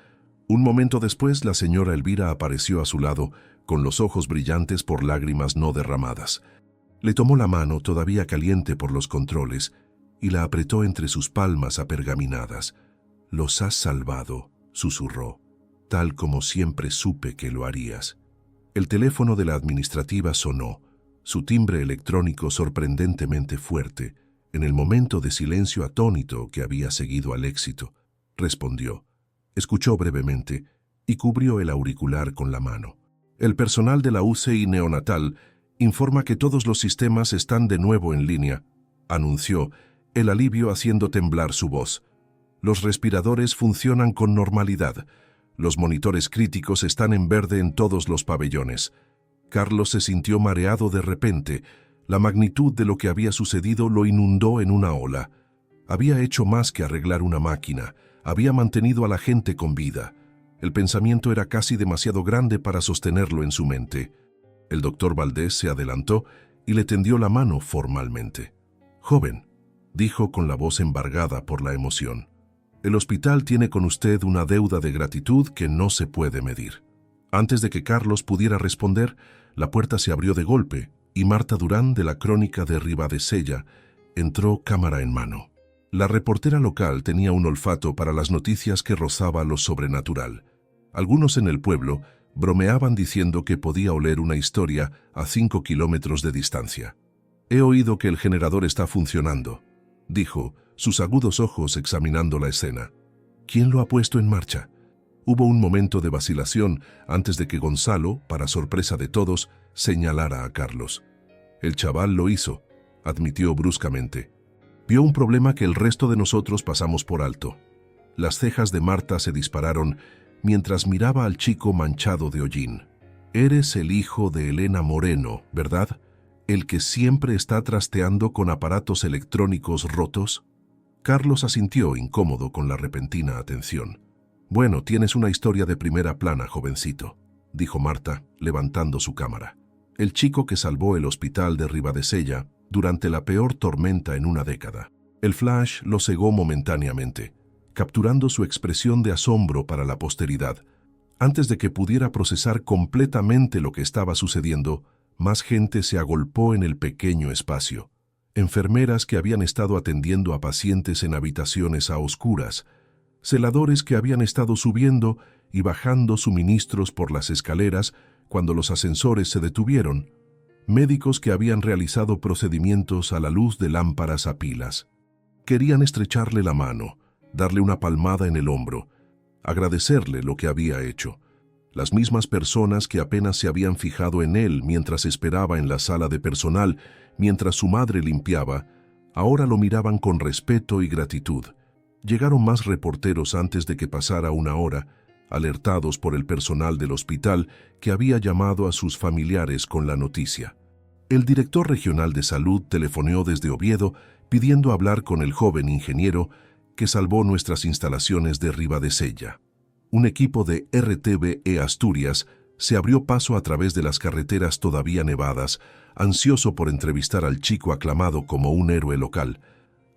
A: Un momento después, la señora Elvira apareció a su lado, con los ojos brillantes por lágrimas no derramadas. Le tomó la mano, todavía caliente por los controles, y la apretó entre sus palmas apergaminadas. «Los has salvado», susurró, «tal como siempre supe que lo harías». El teléfono de la administrativa sonó, su timbre electrónico sorprendentemente fuerte, en el momento de silencio atónito que había seguido al éxito. Respondió, escuchó brevemente y cubrió el auricular con la mano. «El personal de la UCI neonatal informa que todos los sistemas están de nuevo en línea», anunció, el alivio haciendo temblar su voz. «Los respiradores funcionan con normalidad. Los monitores críticos están en verde en todos los pabellones». Carlos se sintió mareado de repente. La magnitud de lo que había sucedido lo inundó en una ola. Había hecho más que arreglar una máquina. Había mantenido a la gente con vida. El pensamiento era casi demasiado grande para sostenerlo en su mente. El doctor Valdés se adelantó y le tendió la mano formalmente. «Joven», dijo con la voz embargada por la emoción, «el hospital tiene con usted una deuda de gratitud que no se puede medir». Antes de que Carlos pudiera responder, la puerta se abrió de golpe y Marta Durán, de la Crónica de Ribadesella, entró cámara en mano. La reportera local tenía un olfato para las noticias que rozaba lo sobrenatural. Algunos en el pueblo bromeaban diciendo que podía oler una historia a 5 kilómetros de distancia. «He oído que el generador está funcionando», dijo, sus agudos ojos examinando la escena. «¿Quién lo ha puesto en marcha?». Hubo un momento de vacilación antes de que Gonzalo, para sorpresa de todos, señalara a Carlos. «El chaval lo hizo», admitió bruscamente. «Vio un problema que el resto de nosotros pasamos por alto». Las cejas de Marta se dispararon mientras miraba al chico manchado de hollín. «Eres el hijo de Elena Moreno, ¿verdad? ¿El que siempre está trasteando con aparatos electrónicos rotos?» Carlos asintió, incómodo con la repentina atención. «Bueno, tienes una historia de primera plana, jovencito», dijo Marta, levantando su cámara. «El chico que salvó el hospital de Ribadesella durante la peor tormenta en una década». El flash lo cegó momentáneamente, capturando su expresión de asombro para la posteridad. Antes de que pudiera procesar completamente lo que estaba sucediendo, más gente se agolpó en el pequeño espacio. Enfermeras que habían estado atendiendo a pacientes en habitaciones a oscuras, celadores que habían estado subiendo y bajando suministros por las escaleras cuando los ascensores se detuvieron, médicos que habían realizado procedimientos a la luz de lámparas a pilas. Querían estrecharle la mano, darle una palmada en el hombro, agradecerle lo que había hecho. Las mismas personas que apenas se habían fijado en él mientras esperaba en la sala de personal, mientras su madre limpiaba, ahora lo miraban con respeto y gratitud. Llegaron más reporteros antes de que pasara una hora, alertados por el personal del hospital que había llamado a sus familiares con la noticia. El director regional de salud telefoneó desde Oviedo pidiendo hablar con el joven ingeniero que salvó nuestras instalaciones de Ribadesella. Un equipo de RTVE Asturias se abrió paso a través de las carreteras todavía nevadas, ansioso por entrevistar al chico aclamado como un héroe local.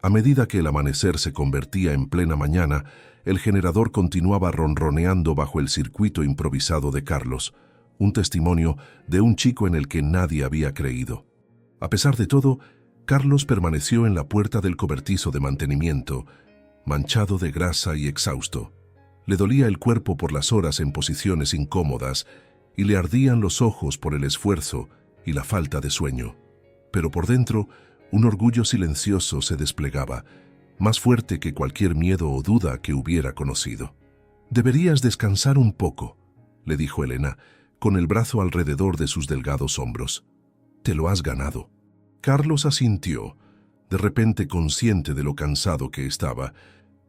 A: A medida que el amanecer se convertía en plena mañana, el generador continuaba ronroneando bajo el circuito improvisado de Carlos, un testimonio de un chico en el que nadie había creído. A pesar de todo, Carlos permaneció en la puerta del cobertizo de mantenimiento, manchado de grasa y exhausto. Le dolía el cuerpo por las horas en posiciones incómodas y le ardían los ojos por el esfuerzo y la falta de sueño. Pero por dentro, un orgullo silencioso se desplegaba, más fuerte que cualquier miedo o duda que hubiera conocido. «Deberías descansar un poco», le dijo Elena, con el brazo alrededor de sus delgados hombros. «Te lo has ganado». Carlos asintió, de repente consciente de lo cansado que estaba,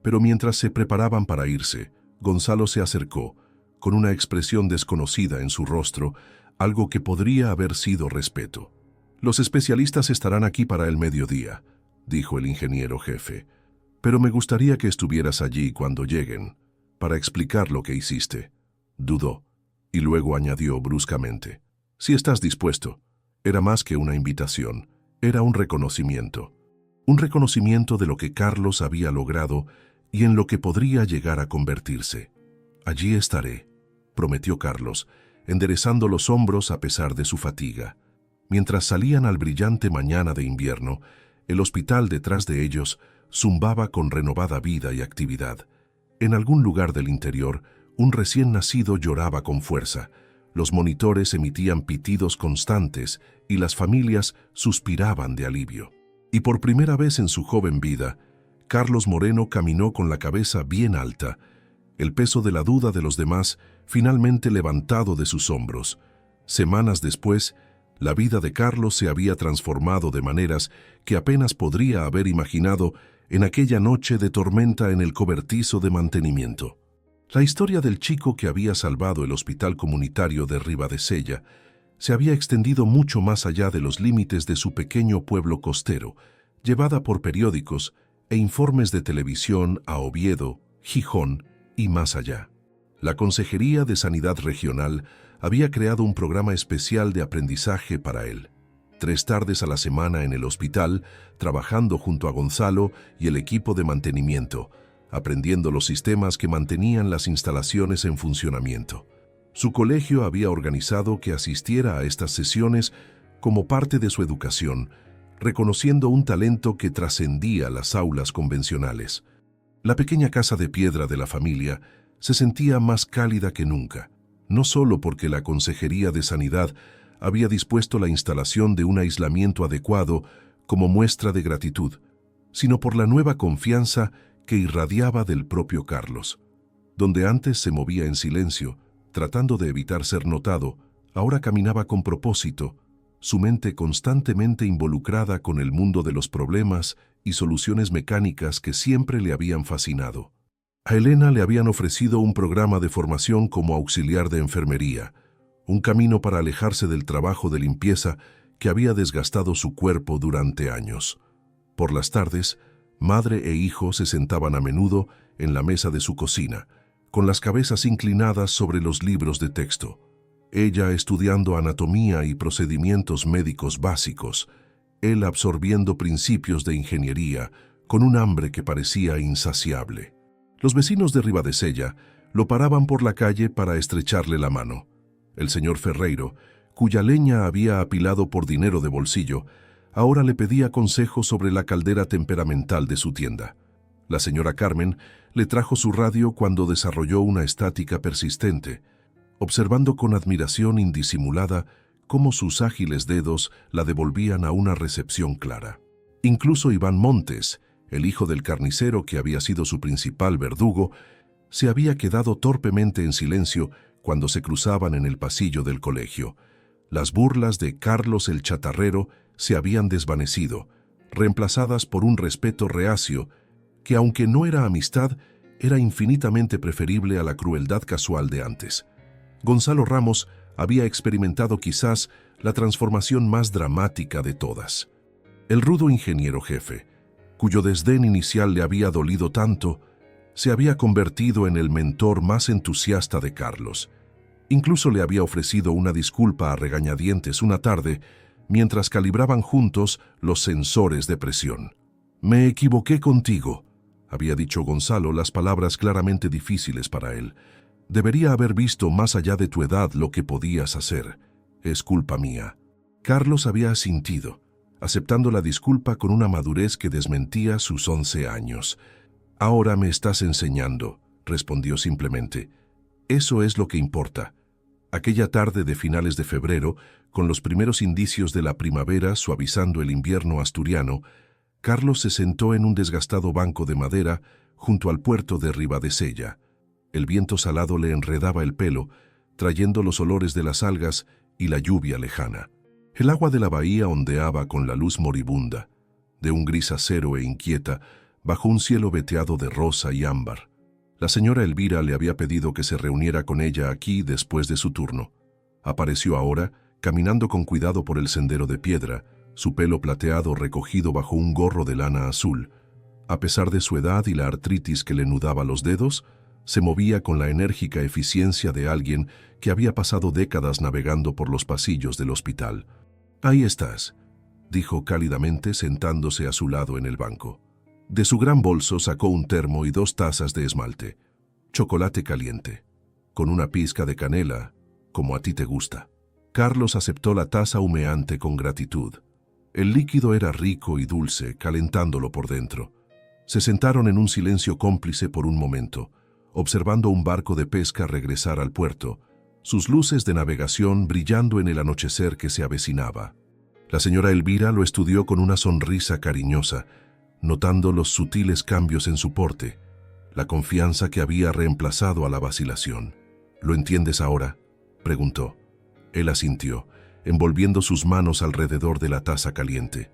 A: pero mientras se preparaban para irse, Gonzalo se acercó, con una expresión desconocida en su rostro, algo que podría haber sido respeto. «Los especialistas estarán aquí para el mediodía», dijo el ingeniero jefe, «pero me gustaría que estuvieras allí cuando lleguen, para explicar lo que hiciste». Dudó, y luego añadió bruscamente, «Si estás dispuesto». Era más que una invitación, era un reconocimiento de lo que Carlos había logrado y en lo que podría llegar a convertirse. «Allí estaré», prometió Carlos, enderezando los hombros a pesar de su fatiga. Mientras salían al brillante mañana de invierno, el hospital detrás de ellos zumbaba con renovada vida y actividad. En algún lugar del interior, un recién nacido lloraba con fuerza. Los monitores emitían pitidos constantes y las familias suspiraban de alivio. Y por primera vez en su joven vida, Carlos Moreno caminó con la cabeza bien alta, el peso de la duda de los demás finalmente levantado de sus hombros. Semanas después, la vida de Carlos se había transformado de maneras que apenas podría haber imaginado en aquella noche de tormenta en el cobertizo de mantenimiento. La historia del chico que había salvado el hospital comunitario de Ribadesella se había extendido mucho más allá de los límites de su pequeño pueblo costero, llevada por periódicos e informes de televisión a Oviedo, Gijón y más allá. La Consejería de Sanidad Regional había creado un programa especial de aprendizaje para él. 3 tardes a la semana en el hospital, trabajando junto a Gonzalo y el equipo de mantenimiento, aprendiendo los sistemas que mantenían las instalaciones en funcionamiento. Su colegio había organizado que asistiera a estas sesiones como parte de su educación, reconociendo un talento que trascendía las aulas convencionales. La pequeña casa de piedra de la familia se sentía más cálida que nunca, no solo porque la Consejería de Sanidad había dispuesto la instalación de un aislamiento adecuado como muestra de gratitud, sino por la nueva confianza que irradiaba del propio Carlos. Donde antes se movía en silencio, tratando de evitar ser notado, ahora caminaba con propósito, su mente constantemente involucrada con el mundo de los problemas y soluciones mecánicas que siempre le habían fascinado. A Elena le habían ofrecido un programa de formación como auxiliar de enfermería, un camino para alejarse del trabajo de limpieza que había desgastado su cuerpo durante años. Por las tardes, madre e hijo se sentaban a menudo en la mesa de su cocina, con las cabezas inclinadas sobre los libros de texto. Ella estudiando anatomía y procedimientos médicos básicos, él absorbiendo principios de ingeniería con un hambre que parecía insaciable. Los vecinos de Ribadesella lo paraban por la calle para estrecharle la mano. El señor Ferreiro, cuya leña había apilado por dinero de bolsillo, ahora le pedía consejo sobre la caldera temperamental de su tienda. La señora Carmen le trajo su radio cuando desarrolló una estática persistente, observando con admiración indisimulada cómo sus ágiles dedos la devolvían a una recepción clara. Incluso Iván Montes, el hijo del carnicero que había sido su principal verdugo, se había quedado torpemente en silencio cuando se cruzaban en el pasillo del colegio. Las burlas de Carlos el chatarrero se habían desvanecido, reemplazadas por un respeto reacio que, aunque no era amistad, era infinitamente preferible a la crueldad casual de antes. Gonzalo Ramos había experimentado quizás la transformación más dramática de todas. El rudo ingeniero jefe, cuyo desdén inicial le había dolido tanto, se había convertido en el mentor más entusiasta de Carlos. Incluso le había ofrecido una disculpa a regañadientes una tarde mientras calibraban juntos los sensores de presión. «Me equivoqué contigo», había dicho Gonzalo, las palabras claramente difíciles para él. «Debería haber visto más allá de tu edad lo que podías hacer. Es culpa mía». Carlos había asintido, aceptando la disculpa con una madurez que desmentía sus 11 años. «Ahora me estás enseñando», respondió simplemente. «Eso es lo que importa». Aquella tarde de finales de febrero, con los primeros indicios de la primavera suavizando el invierno asturiano, Carlos se sentó en un desgastado banco de madera, junto al puerto de Ribadesella. El viento salado le enredaba el pelo, trayendo los olores de las algas y la lluvia lejana. El agua de la bahía ondeaba con la luz moribunda, de un gris acero e inquieta, bajo un cielo veteado de rosa y ámbar. La señora Elvira le había pedido que se reuniera con ella aquí después de su turno. Apareció ahora, caminando con cuidado por el sendero de piedra, su pelo plateado recogido bajo un gorro de lana azul. A pesar de su edad y la artritis que le nudaba los dedos, se movía con la enérgica eficiencia de alguien que había pasado décadas navegando por los pasillos del hospital. «Ahí estás», dijo cálidamente sentándose a su lado en el banco. De su gran bolso sacó un termo y 2 tazas de esmalte. Chocolate caliente, con una pizca de canela, como a ti te gusta. Carlos aceptó la taza humeante con gratitud. El líquido era rico y dulce, calentándolo por dentro. Se sentaron en un silencio cómplice por un momento, observando un barco de pesca regresar al puerto, sus luces de navegación brillando en el anochecer que se avecinaba. La señora Elvira lo estudió con una sonrisa cariñosa, notando los sutiles cambios en su porte, la confianza que había reemplazado a la vacilación. «¿Lo entiendes ahora?», preguntó. Él asintió, envolviendo sus manos alrededor de la taza caliente.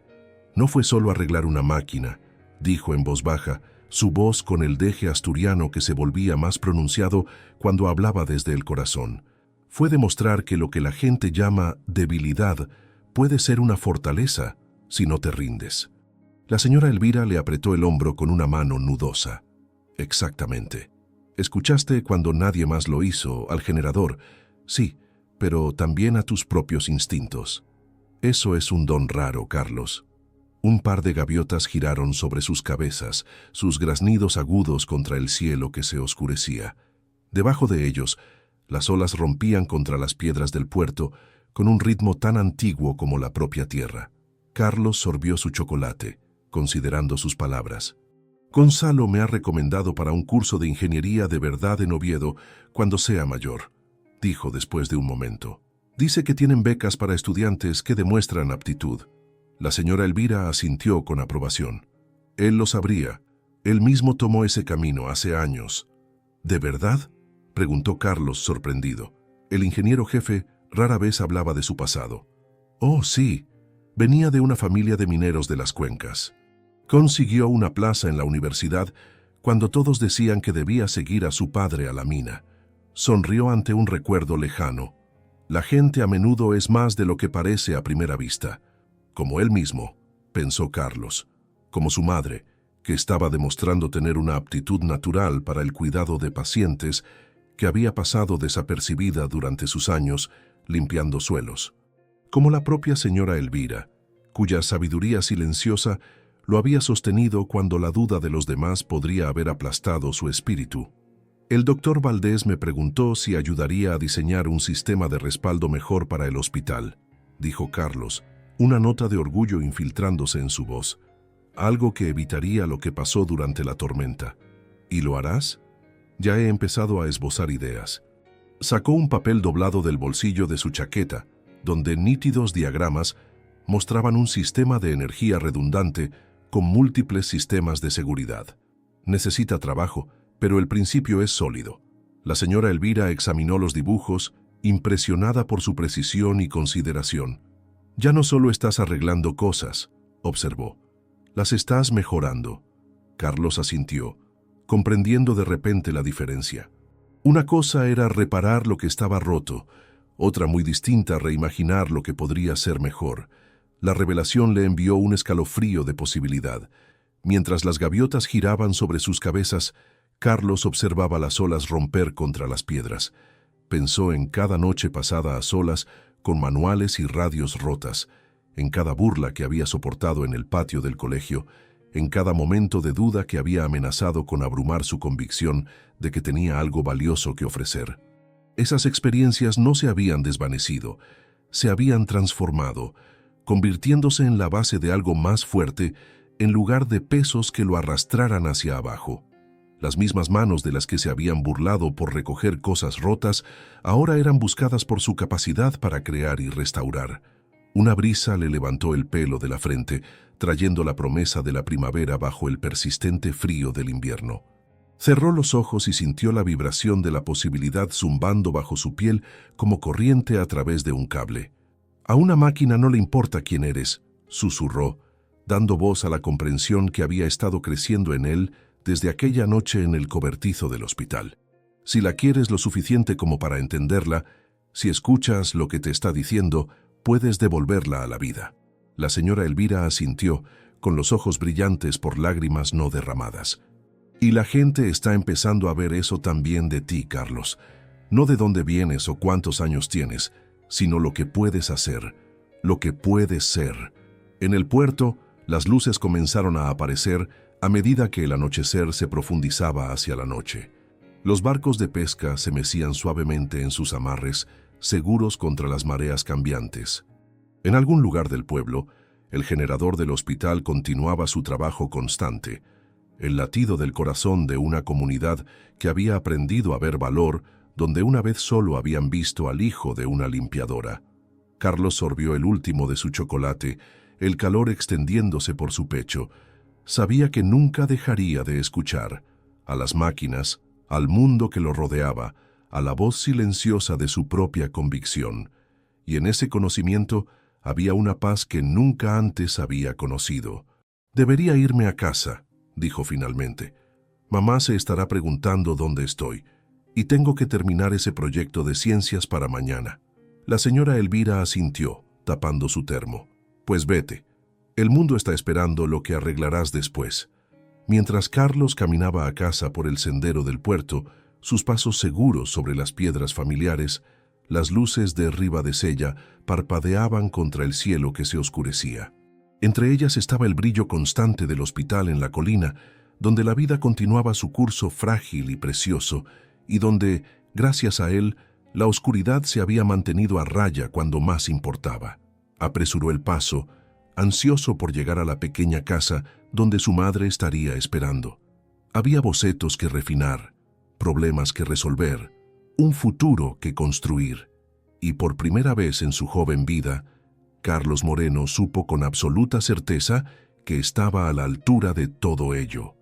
A: «No fue solo arreglar una máquina», dijo en voz baja, su voz con el deje asturiano que se volvía más pronunciado cuando hablaba desde el corazón. «Fue demostrar que lo que la gente llama debilidad puede ser una fortaleza si no te rindes». La señora Elvira le apretó el hombro con una mano nudosa. «Exactamente. Escuchaste cuando nadie más lo hizo, al generador. Sí, pero también a tus propios instintos. Eso es un don raro, Carlos». Un par de gaviotas giraron sobre sus cabezas, sus graznidos agudos contra el cielo que se oscurecía. Debajo de ellos, las olas rompían contra las piedras del puerto con un ritmo tan antiguo como la propia tierra. Carlos sorbió su chocolate, considerando sus palabras. «Gonzalo me ha recomendado para un curso de ingeniería de verdad en Oviedo cuando sea mayor», dijo después de un momento. «Dice que tienen becas para estudiantes que demuestran aptitud». La señora Elvira asintió con aprobación. Él lo sabría. Él mismo tomó ese camino hace años. «¿De verdad?», preguntó Carlos sorprendido. El ingeniero jefe rara vez hablaba de su pasado. «Oh, sí. Venía de una familia de mineros de las cuencas. Consiguió una plaza en la universidad cuando todos decían que debía seguir a su padre a la mina. Sonrió ante un recuerdo lejano. La gente a menudo es más de lo que parece a primera vista. Como él mismo», pensó Carlos, como su madre, que estaba demostrando tener una aptitud natural para el cuidado de pacientes que había pasado desapercibida durante sus años limpiando suelos. Como la propia señora Elvira, cuya sabiduría silenciosa lo había sostenido cuando la duda de los demás podría haber aplastado su espíritu. «El doctor Valdés me preguntó si ayudaría a diseñar un sistema de respaldo mejor para el hospital», dijo Carlos, una nota de orgullo infiltrándose en su voz. «Algo que evitaría lo que pasó durante la tormenta. ¿Y lo harás?». «Ya he empezado a esbozar ideas». Sacó un papel doblado del bolsillo de su chaqueta, donde nítidos diagramas mostraban un sistema de energía redundante con múltiples sistemas de seguridad. «Necesita trabajo, pero el principio es sólido». La señora Elvira examinó los dibujos, impresionada por su precisión y consideración. «Ya no solo estás arreglando cosas», observó. «Las estás mejorando». Carlos asintió, comprendiendo de repente la diferencia. Una cosa era reparar lo que estaba roto, otra muy distinta reimaginar lo que podría ser mejor. La revelación le envió un escalofrío de posibilidad. Mientras las gaviotas giraban sobre sus cabezas, Carlos observaba las olas romper contra las piedras. Pensó en cada noche pasada a solas, con manuales y radios rotas, en cada burla que había soportado en el patio del colegio, en cada momento de duda que había amenazado con abrumar su convicción de que tenía algo valioso que ofrecer. Esas experiencias no se habían desvanecido, se habían transformado, convirtiéndose en la base de algo más fuerte en lugar de pesos que lo arrastraran hacia abajo. Las mismas manos de las que se habían burlado por recoger cosas rotas ahora eran buscadas por su capacidad para crear y restaurar. Una brisa le levantó el pelo de la frente, trayendo la promesa de la primavera bajo el persistente frío del invierno. Cerró los ojos y sintió la vibración de la posibilidad zumbando bajo su piel como corriente a través de un cable. A una máquina no le importa quién eres, susurró, dando voz a la comprensión que había estado creciendo en él desde aquella noche en el cobertizo del hospital. Si la quieres lo suficiente como para entenderla, si escuchas lo que te está diciendo, puedes devolverla a la vida. La señora Elvira asintió, con los ojos brillantes por lágrimas no derramadas. Y la gente está empezando a ver eso también de ti, Carlos. No de dónde vienes o cuántos años tienes, sino lo que puedes hacer, lo que puedes ser. En el puerto, las luces comenzaron a aparecer a medida que el anochecer se profundizaba hacia la noche. Los barcos de pesca se mecían suavemente en sus amarres, seguros contra las mareas cambiantes. En algún lugar del pueblo, el generador del hospital continuaba su trabajo constante, el latido del corazón de una comunidad que había aprendido a ver valor donde una vez solo habían visto al hijo de una limpiadora. Carlos sorbió el último de su chocolate, el calor extendiéndose por su pecho. Sabía que nunca dejaría de escuchar a las máquinas, al mundo que lo rodeaba, a la voz silenciosa de su propia convicción. Y en ese conocimiento había una paz que nunca antes había conocido. «Debería irme a casa», dijo finalmente. «Mamá se estará preguntando dónde estoy, y tengo que terminar ese proyecto de ciencias para mañana». La señora Elvira asintió, tapando su termo. «Pues vete. El mundo está esperando lo que arreglarás después». Mientras Carlos caminaba a casa por el sendero del puerto, sus pasos seguros sobre las piedras familiares, las luces de Ribadesella parpadeaban contra el cielo que se oscurecía. Entre ellas estaba el brillo constante del hospital en la colina, donde la vida continuaba su curso frágil y precioso, y donde, gracias a él, la oscuridad se había mantenido a raya cuando más importaba. Apresuró el paso, ansioso por llegar a la pequeña casa donde su madre estaría esperando. Había bocetos que refinar, problemas que resolver, un futuro que construir. Y por primera vez en su joven vida, Carlos Moreno supo con absoluta certeza que estaba a la altura de todo ello.